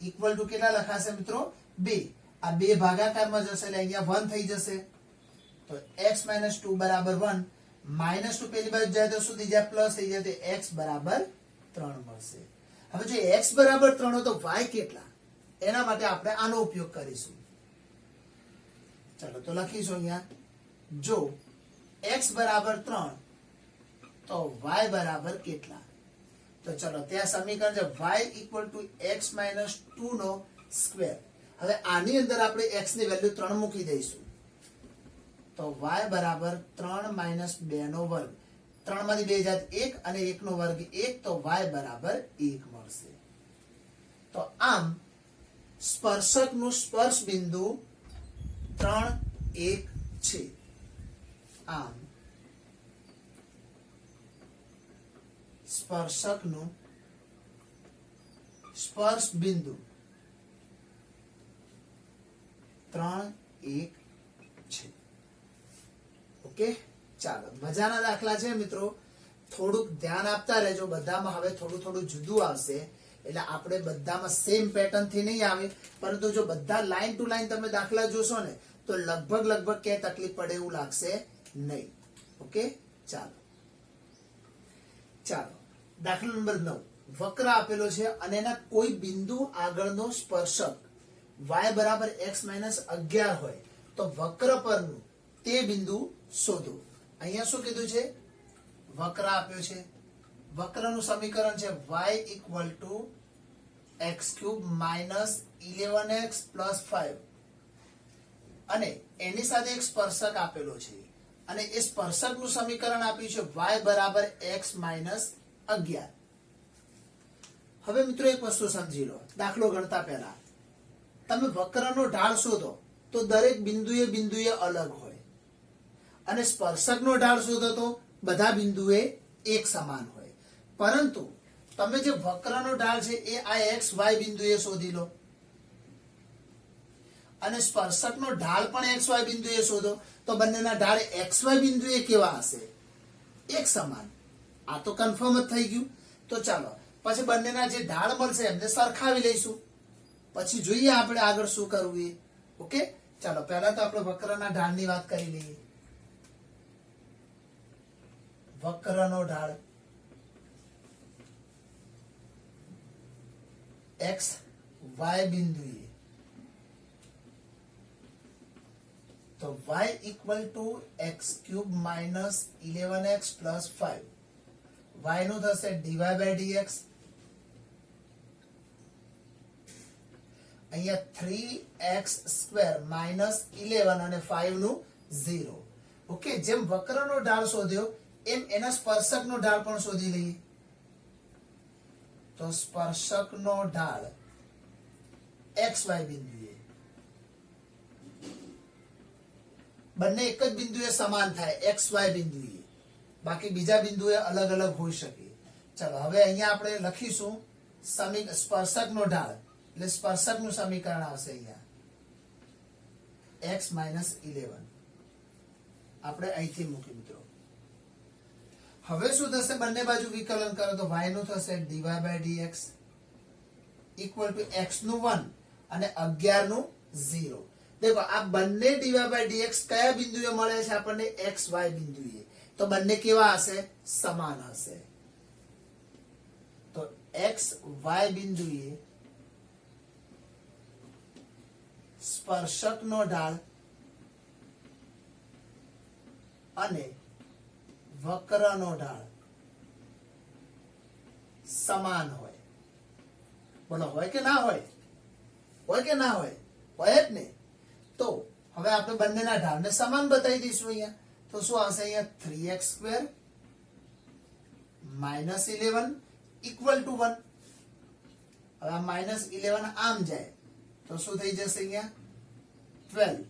ઇક્વલ ટુ કેટલા લખાશે મિત્રો? 2. આ 2 ભાગાકારમાં જશે એટલે અહીંયા 1 થઈ જશે. તો x - 2 બરાબર 1. -2 પેલી બાજુ જાય તો શું થઈ જાય? પ્લસ થઈ જાય. તો x બરાબર 3 મળશે. હવે જો x બરાબર 3 હોય તો y કેટલા? એના માટે આપણે આનો ઉપયોગ કરીશું. ચાલો તો લખીશું અહીંયા. જો x બરાબર 3 તો y બરાબર કેટલા? તો ચલો ત્યાં સમીકરણ છે y ઇક્વલ ટુ x - 2 નો સ્ક્વેર. હવે આની અંદર આપણે x ની વેલ્યુ 3 મૂકી દઈશું. તો y બરાબર 3 - 2 નો વર્ગ. 3 માંથી 2 જાય 1 અને 1 નો વર્ગ 1. તો y બરાબર 1 મળશે. તો આમ સ્પર્શકનું સ્પર્શ બિંદુ 3, 1 છે. આમ સ્પર્શકનું સ્પર્શ બિંદુ 3, 1 છે. ઓકે, ચાલો મજાના દાખલા છે મિત્રો. થોડુંક ધ્યાન આપતા રહેજો. બધામાં હવે થોડું થોડું જુદું આવશે એટલે આપણે બધામાં સેમ પેટર્ન થી નહીં આવે. પરંતુ જો બધા લાઈન ટુ લાઈન તમે દાખલા જોશો ને તો લગભગ ક્યાંય તકલીફ પડે એવું લાગશે નહીં. ઓકે, ચાલો દાખલા નંબર 9. વક્ર આપેલો છે અને એના કોઈ બિંદુ આગળનો સ્પર્શક y બરાબર x - 11 હોય તો વક્ર પરનું તે બિંદુ શોધો. અહીંયા શું કીધું છે? વક્ર આપ્યો છે. વક્રનું સમીકરણ છે y equal two x³ - 11x + 5 અને એની સાથે એક સ્પર્શક આપેલો છે અને એ સ્પર્શકનું સમીકરણ આપ્યું છે y બરાબર x - 11. હવે મિત્રો એક વસ્તુ સમજી લો. દાખલો ગણતા પહેલા તમે વક્રનો ઢાળ શોધો તો દરેક બિંદુએ અલગ હોય અને સ્પર્શકનો ઢાળ શોધો તો બધા બિંદુએ એક સમાન હોય. પરંતુ તમે જે વક્રનો ઢાળ છે એ આ x y બિંદુએ શોધી લો અને સ્પર્શકનો ઢાળ પણ x y બિંદુએ શોધો તો બંનેના ઢાળ x y બિંદુએ કેવા હશે? એક સમાન. આ તો કન્ફર્મ જ થઈ ગયું. તો ચાલો પછી બંનેના જે ઢાળ મળશે એમને સરખાવી લઈશું. પછી જોઈએ આપણે આગળ શું કરવું એ. ઓકે, ચાલો પહેલા તો આપણે વક્રના ઢાળની વાત કરી લઈએ. વક્રનો ઢાળ एक्स वाय बिंदुए तो y equal to x cube minus 11x plus 5 y નું થશે dy by dx અહીંયા 3x સ્ક્વેર માઇનસ 11 અને 5 નું 0. ઓકે, જેમ વક્રનો ઢાળ શોધ્યો એમ એના સ્પર્શકનો ઢાળ પણ શોધી લઈએ. તો સ્પર્શકનો ઢાળ xy બિંદુએ બંને એક જ બિંદુએ સમાન થાય xy બિંદુએ, બાકી બીજા બિંદુએ અલગ અલગ હોઈ શકે. ચાલો હવે અહીંયા આપણે લખીશું સ્પર્શકનો ઢાળ, એટલે સ્પર્શકનું સમીકરણ આવશે અહીંયા x માઇનસ 11 આપણે અહીંથી મૂકી મિત્રો. હવે શું થશે, બંને બાજુ વિકલન કરો તો y નું થશે dy by dx equal to x નું 1 અને 11 નું 0. देखो આ બંને dy by dx કયા બિંદુએ મળે છે આપણને xy બિંદુએ, તો બંને કેવા હશે, સમાન હશે. તો xy બિંદુએ સ્પર્શકનો ઢાળ અને વક્રનો ઢાળ સમાન હોય. બોલો હોય કે ના હોય? હોય કે ના હોય? હોય જ ને. તો હવે આપણે બંનેના ઢાળને સમાન બતાવી દઈશું અહીંયા. તો શું આવશે અહીંયા 3x square minus 11 equal to 1. હવે આ માઇનસ 11 આમ જાય તો શું થઈ જશે અહીંયા 12.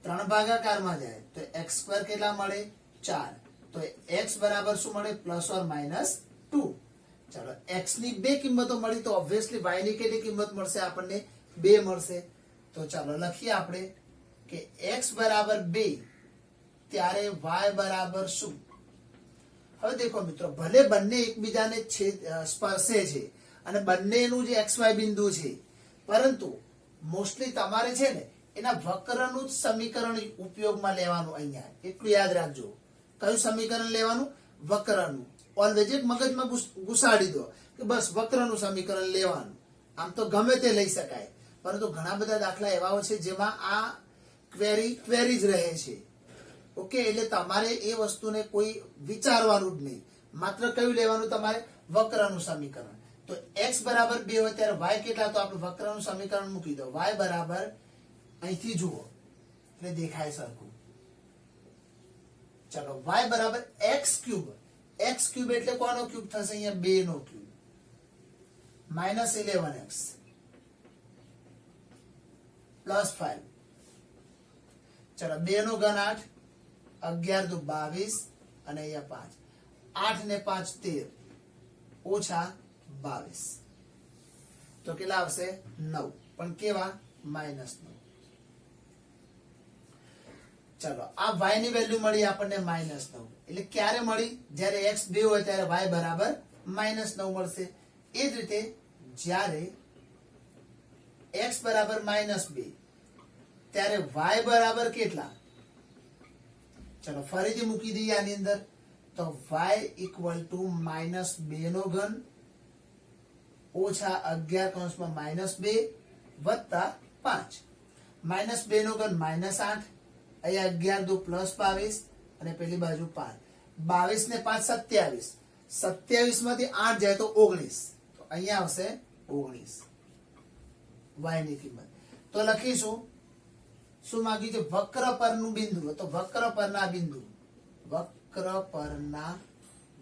3 ભાગાકારમાં જાય તો x સ્ક્વેર કેટલા મળે 4. તો x બરાબર શું મળે પ્લસ ઓર માઇનસ 2. ચાલો x ની બે કિંમતો મળી તો ઓબ્વિયસલી y ની કેટલી કિંમત મળશે આપણને 2 મળશે. તો ચાલો લખીએ આપણે કે x બરાબર 2 ત્યારે y બરાબર શું. હવે દેખો મિત્રો, ભલે બંને એકબીજાને સ્પર્શે છે અને બંનેનું જે xy બિંદુ છે, પરંતુ મોસ્ટલી તમારે છે ને એના વક્રનું જ સમીકરણ ઉપયોગમાં લેવાનું. અહીંયા એટલું યાદ રાખજો. કયું સમીકરણ લેવાનું? વક્રનું. ઓલવેઝ એક મગજમાં ઘુસાડી દો કે બસ વક્રનું સમીકરણ લેવાનું. આમ તો ગમે તે લઈ શકાય, પરંતુ ઘણા બધા દાખલા એવા છે જેમાં આ ક્વેરી જ રહે છે. ઓકે, એટલે તમારે એ વસ્તુને કોઈ વિચારવાનું જ નહીં, માત્ર કયું લેવાનું તમારે? વક્રનું સમીકરણ. તો x બરાબર 2 હોય ત્યારે y કેટલા? તો આપણે વક્રનું સમીકરણ મૂકી દો. y બરાબર અહીંથી જુઓ એટલે દેખાય સરખું. ચલો y બરાબર x ક્યુબ. x ક્યુબ એટલે કોનો ક્યુબ થશે? અહીંયા 2 નો ક્યુબ માઇનસ 11x પ્લસ 5. ચલો 2 નો ઘન 8, 11 દુ 22 અને અહીંયા 5. 8 ને 5 13 ઓછા 22 તો કેટલા આવશે 9, પણ કેવા? માઇનસ 9. ચલો આ y ની વેલ્યુ મળી આપણને માઇનસ 9. એટલે ક્યારે મળી? જ્યારે x 2 હોય ત્યારે y બરાબર માઇનસ 9 મળશે. એ જ રીતે જ્યારે x બરાબર માઇનસ 2 ત્યારે y બરાબર કેટલા? ચલો ફરીથી મૂકી દઈએ આની અંદર. તો y ઇક્વલ ટુ માઇનસ 2 નો ઘન ઓછા 11 કૌંસમાં માઇનસ 2 વત્તા 5. માઇનસ 2 નો ઘન માઇનસ 8, અહીંયા 11 દુ પ્લસ 22 અને પેલી બાજુ 5. 22 ને 5 27. 27 માંથી 8 જાય તો 19. તો અહીંયા આવશે 19 y ની કિંમત. તો લખીશું શું માંગ્યું છે? વક્ર પરનું બિંદુ. તો વક્ર પરના બિંદુ, વક્ર પરના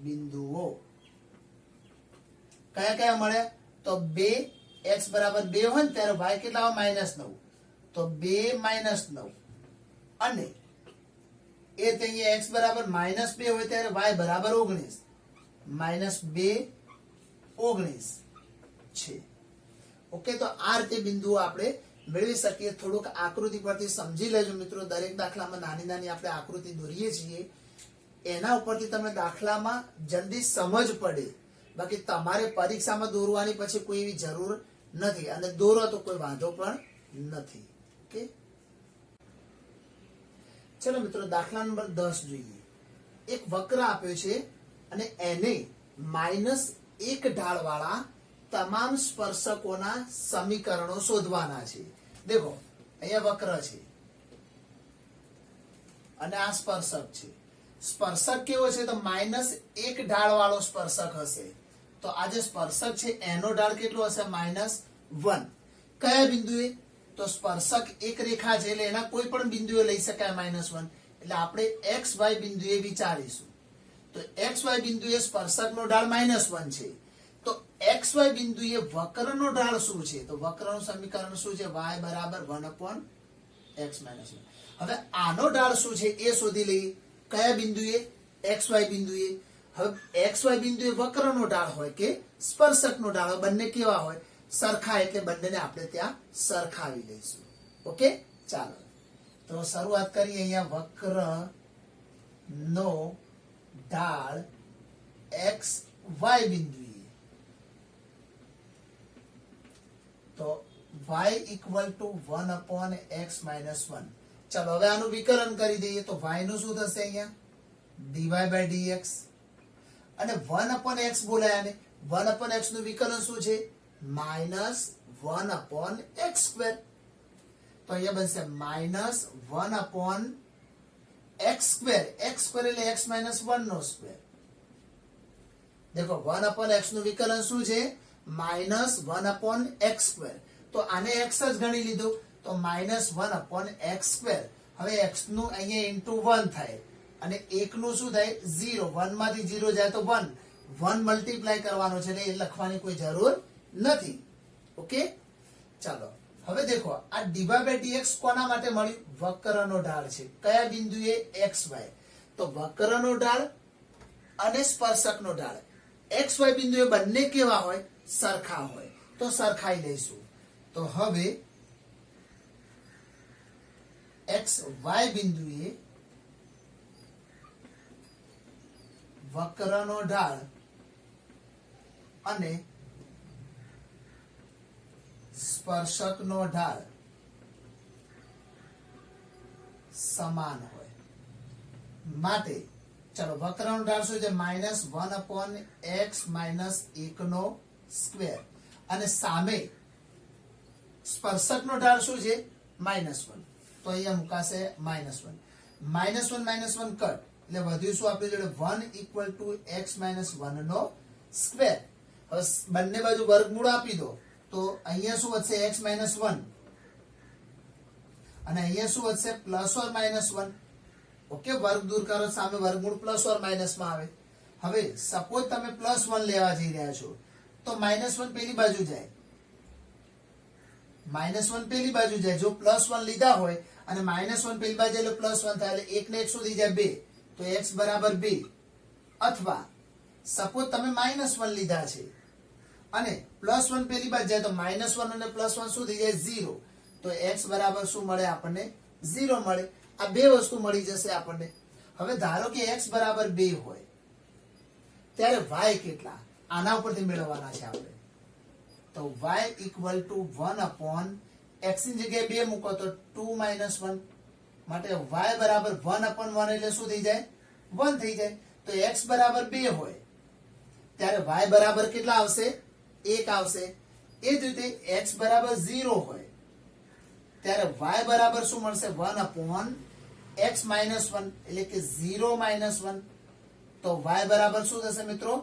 બિંદુઓ કયા કયા મળે? તો 2 x બરાબર 2 હોય ને ત્યારે y કેટલા? માઇનસ 9. તો 2 માઇનસ 9 અને એ અહીંયા x બરાબર માઇનસ 2 હોય ત્યારે y બરાબર 19. માઇનસ 2 19 છે. ઓકે, તો આ રીતે બિંદુઓ આપણે મેળવી શકીએ. થોડુંક આકૃતિ પરથી સમજી લેજો મિત્રો. દરેક દાખલામાં નાની નાની આપણે આકૃતિ દોરીએ છીએ, એના ઉપરથી તમે દાખલામાં જલ્દી સમજ પડે. બાકી તમારે પરીક્ષામાં દોરવાની પછી કોઈ એવી જરૂર નથી, અને દોરો તો કોઈ વાંધો પણ નથી. ઓકે, ચલો મિત્રો દાખલા નંબર 10 જોઈએ. એક વક્ર આપ્યો છે અને એને -1 ઢાળ વાળા તમામ સ્પર્શકોના સમીકરણો શોધવાના છે. દેખો અહીંયા વક્ર છે અને આ સ્પર્શક છે. સ્પર્શક કેવો છે તો -1 ઢાળ વાળો સ્પર્શક હશે. તો આ જે સ્પર્શક છે એનો ઢાળ કેટલો હશે? -1. કયા બિંદુએ? તો સ્પર્શક એક રેખા છે એટલે એના કોઈ પણ બિંદુએ લઈ શકાય -1. એટલે આપણે XY બિંદુએ વિચારીશું. તો XY બિંદુએ સ્પર્શકનો ઢાળ -1 છે. તો XY બિંદુએ વક્રનો ઢાળ શું છે? તો વક્રનું સમીકરણ શું છે? y બરાબર 1/x -1. હવે આનો ઢાળ શું છે એ શોધી લઈએ. કયા બિંદુએ? XY બિંદુએ. હવે XY બિંદુએ વક્રનો ઢાળ હોય કે સ્પર્શકનો ઢાળ હોય, બંને કેવા હોય? સરખા. એટલે બંનેને આપણે ત્યાં સરખાવી લઈશું. ઓકે, ચાલો તો શરૂઆત કરીએ. અહીંયા વક્ર નો ઢાળ XY બિંદુએ, તો y ઇક્વલ ટુ 1/x -1. ચાલો હવે આનું વિકલન કરી દઈએ. તો y નું શું થશે? અહીંયા dy/dx અને 1/x બોલાયા ને 1/x નું વિકલન શું છે? -1/x². તો અહીંયા બનશે -1/x². x² એટલે x - 1/2. દેખો 1/x નું વિકલન શું છે? -1/x². તો આને x જ ગણી લીધો તો -1/x². હવે x નું અહીંયા ઇન્ટુ 1 થાય અને 1 નું શું થાય? 0. 1 માંથી 0 જાય તો 1 મલ્ટીપ્લાય કરવાનો છે એટલે એ લખવાની કોઈ જરૂર નથી. ઓકે, ચાલો હવે દેખો આ dy/dx કોના માટે મળ્યું? વક્રનો ઢાળ છે. કયા બિંદુએ? XY. તો વક્રનો ઢાળ અને સ્પર્શકનો ઢાળ XY બિંદુએ બંને કેવા હોય? સરખા હોય. તો સરખાઈ લઈશું. તો હવે XY બિંદુએ વક્રનો ઢાળ અને સ્પર્શકનો ઢાળ સમાન હોય માટે ચલો વક્રનો ઢાળ શું છે? -1/x -1² અને સામે સ્પર્શકનો ઢાળ શું છે? -1. તો અહીંયા મુકાશે -1. -1 કટ એટલે વધ્યું શું આપણી જોડે? 1 = x -1². હવે બંને બાજુ વર્ગમૂળ આપી દો તો અહીંયા શું વધશે? x -1 અને અહીંયા શું વધશે? +or -1. ઓકે, વર્ગ દૂર કરો, સામે વર્ગમૂળ +or- માં આવે. હવે સપોઝ તમે +1 લેવા જઈ રહ્યા છો તો -1 પેલી બાજુ જાય. -1 પેલી બાજુ જાય. જો +1 લીધા હોય અને -1 પેલી બાજુ એટલે +1 થાય એટલે 1 ને 1 સુધી જાય 2. તો x બરાબર 2. અથવા સપોઝ તમે -1 લીધા છે અને +1 પેલી બાજુ જાય તો -1 અને +1 શું થઈ જાય? 0. તો x બરાબર શું મળે આપણને? 0 મળે. આ બે વસ્તુ મળી જશે આપણને. હવે ધારો કે x બરાબર 2 હોય ત્યારે y કેટલા? આના ઉપરથી મેળવવાના છે આપણે. તો y ઇક્વલ ટુ 1/x ની જગ્યાએ 2 મૂકો તો 2 - 1 માટે y બરાબર 1/1 એટલે શું થઈ જાય? 1 થઈ જાય. તો x બરાબર 2 હોય ત્યારે y બરાબર કેટલા આવશે? 1 આવશે. એ જ રીતે x બરાબર 0 હોય ત્યારે y બરાબર શું મળશે? 1/x -1 એટલે કે 0 - 1. તો y બરાબર શું થશે મિત્રો?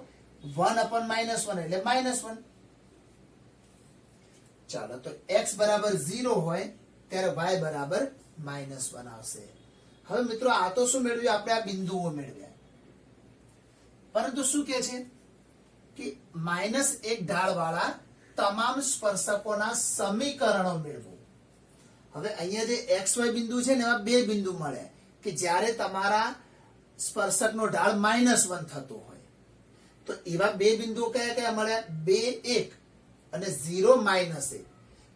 1/-1 એટલે -1. ચાલો તો x બરાબર 0 હોય ત્યારે y બરાબર -1 આવશે. હવે મિત્રો આ તો શું મેળવ્યું? આપણે આ બિંદુઓ મેળવ્યા. પરંતુ શું કહે છે કે -1 ઢાળ વાળા તમામ સ્પર્શકોના સમીકરણો મેળવો. હવે અહીંયા જે XY બિંદુ છે ને એમાં બે બિંદુ મળ્યા કે જ્યારે તમારા સ્પર્શકનો ઢાળ -1 થતો હોય. તો એવા બે બિંદુઓ કયા કયા મળ્યા? 2 1 અને 0 -1.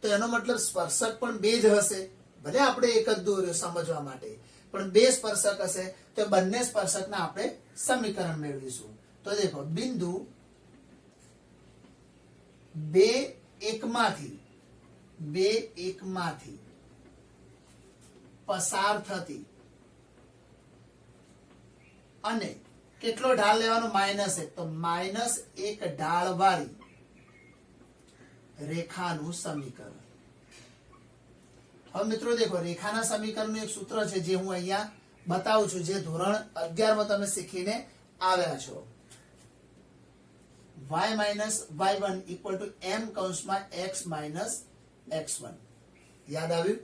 તો એનો મતલબ સ્પર્શક પણ બે જ હશે. ભલે આપણે એક જ દોર્યો સમજવા માટે, પણ બે સ્પર્શક હશે તો બંને સ્પર્શકના આપણે સમીકરણ મેળવીશું. તો દેખો બિંદુ 2 1 માંથી પસાર થતી અને કેટલો ઢાળ લેવાનો? -1. તો -1 ઢાળ વાળી રેખાનું સમીકરણ. હવે મિત્રો દેખો, રેખાના સમીકરણનું એક સૂત્ર છે જે હું અહીંયા બતાવું છું, જે ધોરણ 11 માં તમે શીખીને આવ્યા છો. y minus y1 equal to m કૌંસમાં x માઇનસ x1. યાદ આવ્યું?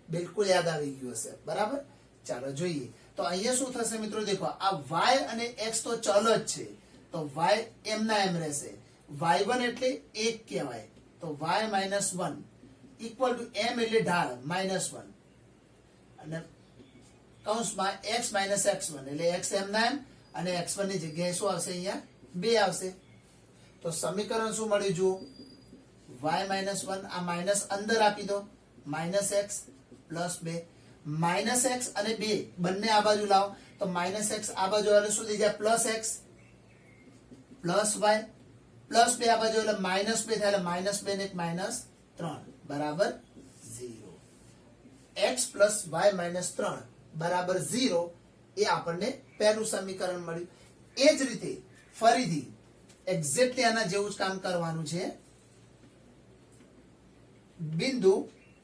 બિલકુલ યાદ આવી ગયું હશે, બરાબર. ચાલો જોઈએ. તો અહીંયા શું થશે મિત્રો, દેખો આ y અને x તો ચલ જ છે, તો y એમના એમ રહેશે. y1 એટલે 1 કહેવાય, તો y minus 1 equal to m એટલે ઢાળ -1 અને કૌંસમાં x માઇનસ x1 એટલે x એમના એમ અને x1 ની જગ્યાએ શું આવશે, અહીંયા 2 આવશે. તો સમીકરણ શું મળ્યું જુઓ, y માઇનસ 1 આ માઇનસ અંદર આપી દો, minus x plus 2 minus x અને 2 બંને આ બાજુ લાવો, તો માઇનસ x આ બાજુ એટલે શું થઈ જાય, plus x plus y plus 2 આ બાજુ એટલે માઇનસ 2 થાય, એટલે માઇનસ 2 ને -3 બરાબર 0. x પ્લસ y માઇનસ 3 બરાબર 0 એ આપણને પહેલું સમીકરણ મળ્યું. એ જ રીતે ફરીથી એક્ઝેક્ટલી આના જેવું જ કામ કરવાનું છે. બિંદુ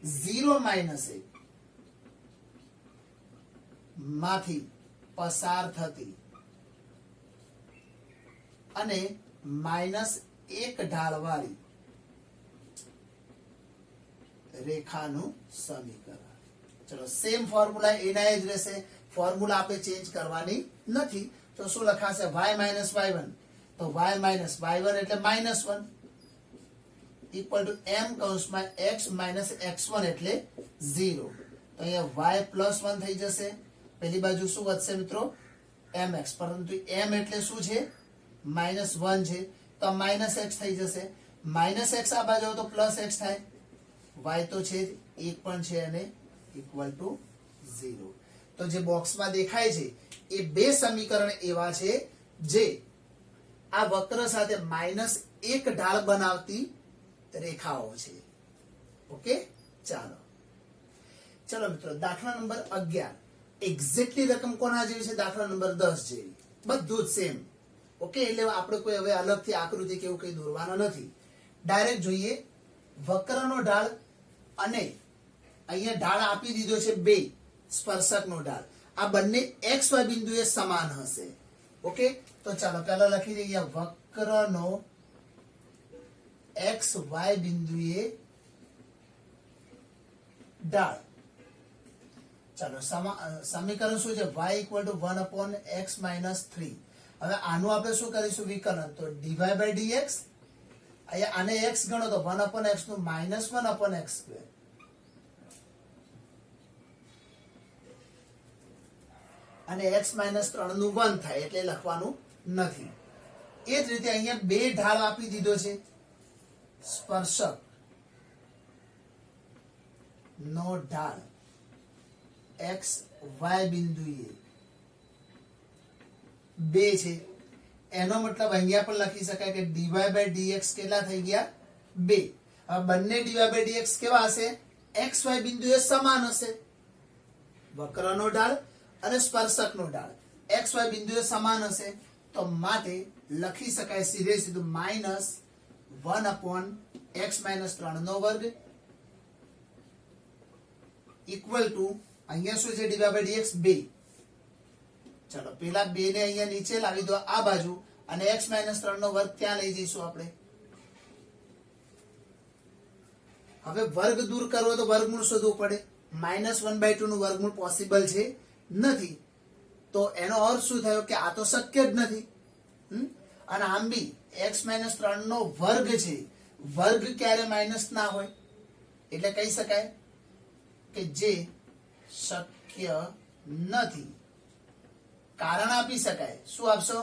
0 માઇનસ 1 માંથી પસાર થતી અને -1 ઢાળવાળી રેખાનું સમીકરણ. ચલો સેમ ફોર્મ્યુલા એના જ રહેશે, ફોર્મ્યુલા આપણે ચેન્જ કરવાની નથી. તો શું લખાશે, y માઇનસ y1, તો y માઇનસ y1 એટલે -1 ઇક્વલ ટુ m કૌંસમાં x માઇનસ x1 એટલે 0. તો અહીંયા y પ્લસ 1 થઈ જશે, પેલી બાજુ શું વધશે મિત્રો, mx, પરંતુ m એટલે શું છે, -1 છે, તો માઇનસ x થઈ જશે. માઇનસ x આ બાજુ તો પ્લસ x થાય, y તો છે 1 પણ છે અને ઇક્વલ ટુ 0. તો જે બોક્સમાં દેખાય છે એ બે સમીકરણ એવા છે જે આ વક્ર સાથે -1 ઢાળ બનાવતી રેખાઓ છે. ઓકે, ચાલો મિત્રો દાખલા નંબર 11. એક્ઝેક્ટલી રકમ કોના જેવી છે, દાખલા નંબર 10 જેવી, બધું જ સેમ. ઓકે, એટલે આપણે કોઈ હવે અલગથી આકૃતિ કે એવું કઈ દોરવાના નથી. ડાયરેક્ટ જોઈએ. વક્રનો ઢાળ અને અહીંયા ઢાળ આપી દીધો છે 2, સ્પર્શકનો ઢાળ, આ બંને XY બિંદુએ સમાન હશે. ઓકે, તો ચાલો પહેલા લખી દઈએ, વક્રનો XY બિંદુએ ઢાળ. ચાલો સમીકરણ શું છે, y equal two 1/x minus 3. હવે આનું આપણે શું કરીશું, વિકલન, તો dy/dx, અહીંયા આને x ગણો તો 1/x નું -1/x², અને x માઇનસ 3 નું 1 થાય એટલે લખવાનું નથી. એ જ રીતે અહીંયા 2 ઢાળ આપી દીધો છે, સ્પર્શક નો ઢાળ x y બિંદુએ 2 છે, એનો મતલબ અહીંયા પણ લખી શકાય કે dy/dx કેટલા થઈ ગયા, 2. હવે બંને dy/dx કેવા હશે, xy બિંદુએ સમાન હશે. વક્રનો ઢાળ અને સ્પર્શકનો ઢાળ xy બિંદુએ સમાન હશે, તો માટે લખી શકાય સીધું -1/x માઇનસ 3 નો વર્ગ ઇક્વલ ટુ અહીંયા શું છે, dy/dx 2. ચલો પેલા 2 ને અહીંયા નીચે લાવી દો આ બાજુ, અને x માઇનસ 3 નો વર્ગ ત્યાં લઈ જઈશું આપણે. હવે વર્ગ દૂર કરવો તો વર્ગમૂળ શોધવું પડે. -1/2 નું વર્ગમૂળ પોસિબલ છે નથી, તો એનો અર્થ શું થયો કે આ તો શક્ય જ નથી. અને આમ બી x માઇનસ 3 નો વર્ગ છે, વર્ગ ક્યારે માઇનસ ના હોય, એટલે કહી શકાય કે જે શક્ય નથી. કારણ આપી શકાય, શું આપશો,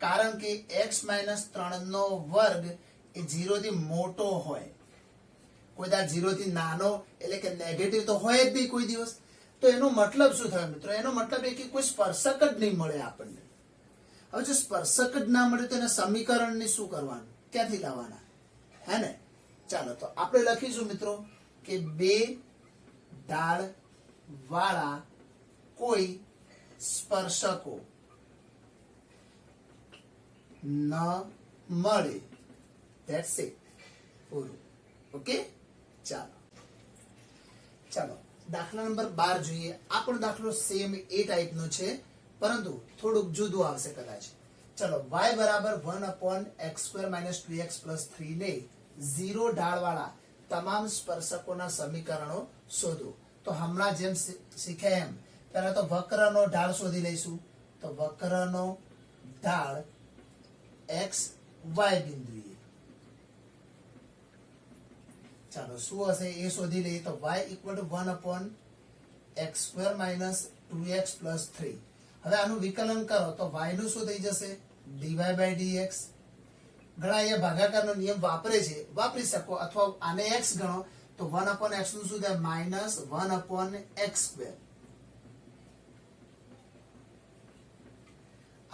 કારણ કે x માઇનસ 3 નો વર્ગ એ 0 થી મોટો હોય, કોઈ દા 0 થી નાનો એટલે કે નેગેટિવ તો હોય જ નહીં કોઈ દિવસ. તો એનો મતલબ શું થયો મિત્રો, એનો મતલબ એ કે કોઈ સ્પર્શક જ નહીં મળે આપણને. હવે જો સ્પર્શક જ ના મળે તો એના સમીકરણને શું કરવાનું, ક્યાંથી લાવવાના, હે ને. ચાલો તો આપણે લખીશું મિત્રો કે 2 ઢાળ વાળા કોઈ સ્પર્શકો ન મળે, ધેટ્સ ઇટ. પૂરું. ઓકે, ચાલો ચાલો દાખલા નંબર 12 જોઈએ. આ પણ દાખલો સેમ એ ટાઈપનો છે, પરંતુ થોડુંક જુદું આવશે કદાચ. ચલો, y બરાબર 1/x² - 2x + 3 ને 0 ઢાળવાળા તમામ સ્પર્શકોના સમીકરણો શોધો. તો હમણાં જેમ શીખ્યા એમ પહેલા તો વક્રનો ઢાળ શોધી લઈશું. તો વક્રનો ઢાળ x y બિંદુએ, ચાલો શું હશે એ શોધી લઈએ. તો y = 1/x² - 2x + 3. હવે આનું વિકલન કરો તો y નું શું થઈ જશે? dy/dx. ઘણા અહીંયા ભાગાકારનો નિયમ વાપરે છે, વાપરી શકો, અથવા આને x ગણો તો 1/x નું શું થાય? -1/x².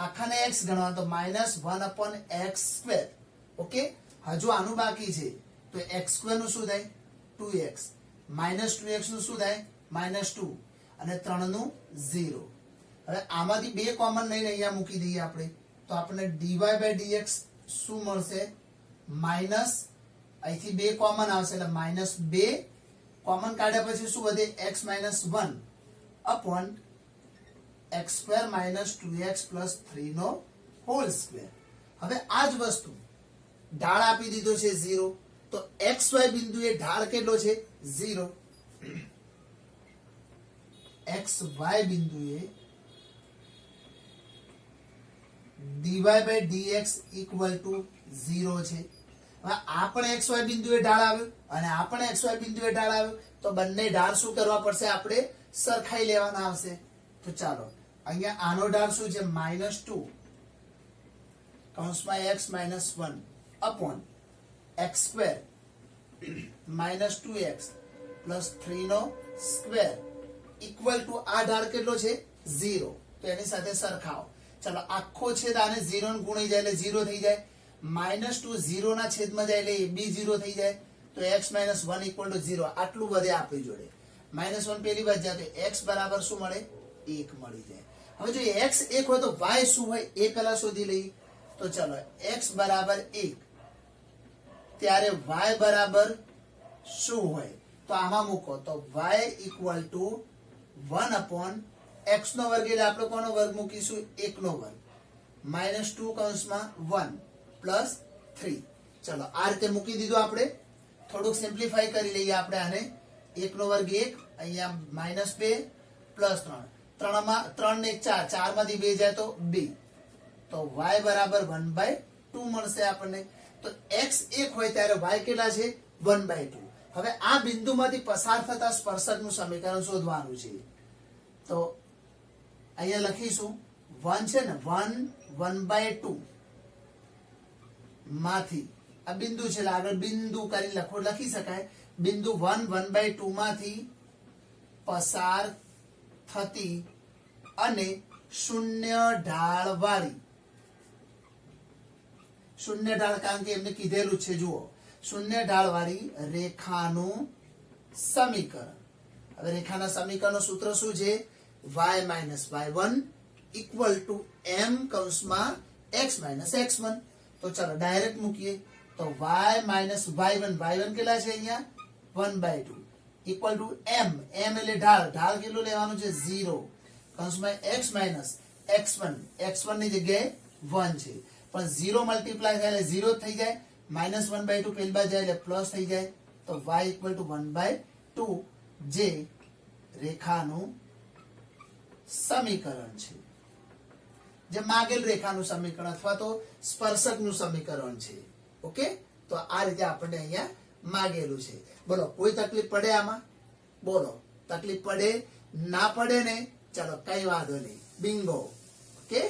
આખાને x ગણવા તો -1/x². ઓકે, હજુ આનું બાકી છે. તો x² નું શું થાય? 2x. -2x નું શું થાય? -2. અને 3 નું 0. હવે આમાંથી બે કોમન લઈને અહીંયા મૂકી દઈએ આપણે, તો આપણને dy/dx શું મળશે? માઇનસ, અહીંથી બે કોમન આવશે એટલે -2. કોમન કાઢ્યા પછી શું વધે? x - 1 upon x² - 2x + 3 નો હોલ સ્ક્વેર. હવે આ જ વસ્તુ ઢાળ આપી દીધો છે 0, તો xy બિંદુએ ઢાળ કેટલો છે? 0. xy બિંદુએ dy/dx = 0 છે. હવે આ પણ xy બિંદુએ ઢાળ આવ્યો અને આ પણ xy બિંદુએ ઢાળ આવ્યો, તો બંને ઢાળ શું કરવા પડશે? આપણે સરખાઈ લેવાના આવશે. તો ચાલો, અહીંયા આનો ઢાળ શું છે? -2 કૌંસમાં x - 1 upon x² - 2x + 3 નો સ્ક્વેર ઇક્વલ ટુ આ ઢાળ કેટલો છે? 0. તો એની સાથે સરખાવો. ચાલો, આખો છેદ આને 0 ને ગુણી જાય એટલે 0 થઈ જાય. -2 0 ના છેદમાં જાય એટલે એ બી 0 થઈ જાય. તો x - 1 = 0. આટલું વધે આપણી જોડે. -1 પેલી બાજુ જાય તો x બરાબર શું મળે? 1 મળી જાય. હવે જો x 1 હોય તો y શું હોય એ પહેલા શોધી લઈએ. તો ચાલો, x બરાબર 1 ત્યારે y બરાબર શું હોય? તો આમાં મૂકો તો y = 1/x² એટલે આપણે કોનો વર્ગ મૂકીશું? 1 નો વર્ગ. -2 કૌંસમાં 1 + 3. ચલો, આ રીતે મૂકી દીધું. આપણે થોડુંક સિમ્પ્લિફાઈ કરી લઈએ. આપણે આને 1 નો વર્ગ 1, અહીંયા -2 + 3. 3 માં 3 ને 4, 4 માંથી 2 જાય તો 2. તો y બરાબર 1/2 મળશે આપણને. તો x 1 હોય ત્યારે y કેટલા છે? 1/2. હવે આ બિંદુમાંથી પસાર થતા સ્પર્શકનું સમીકરણ શોધવાનું છે. તો અહીંયા લખીશું 1 છે ને, 1/2 માંથી આ બિંદુ છે એટલે આગળ બિંદુ કરી લખી શકાય. બિંદુ 1/2 માંથી પસાર થતી અને શૂન્ય ઢાળ વાળી, શૂન્ય ઢાળ કારણ કે એમને કીધેલું છે, જુઓ, શૂન્ય ઢાળ વાળી રેખાનું સમીકરણ. હવે રેખાના સમીકરણનું સૂત્ર શું છે? y - y1 = m કૌંસમાં x - x1. તો ચાલો ડાયરેક્ટ મૂકીએ. તો y - y1 કેટલા છે? અહીંયા 1/2 = m. m એટલે ઢાળ. ઢાળ કેટલું લેવાનું છે? 0 કૌંસમાં x - x1. x1 ની જગ્યાએ 1 છે, પણ 0 મલ્ટીપ્લાય થાય એટલે 0 થઈ જાય. -1/2 પેલી બાજુ જાય એટલે પ્લસ થઈ જાય. તો y = 1/2 જે રેખાનું સમીકરણ છે, જે માગેલ રેખાનું સમીકરણ અથવા તો સ્પર્શકનું સમીકરણ છે. ઓકે, તો આ રીતે આપણને અહીંયા માગેલું છે. બોલો, કોઈ તકલીફ પડે આમાં? બોલો, તકલીફ પડે? ના પડે ને? ચલો, કઈ વાંધો નહીં, બિંગો. ઓકે.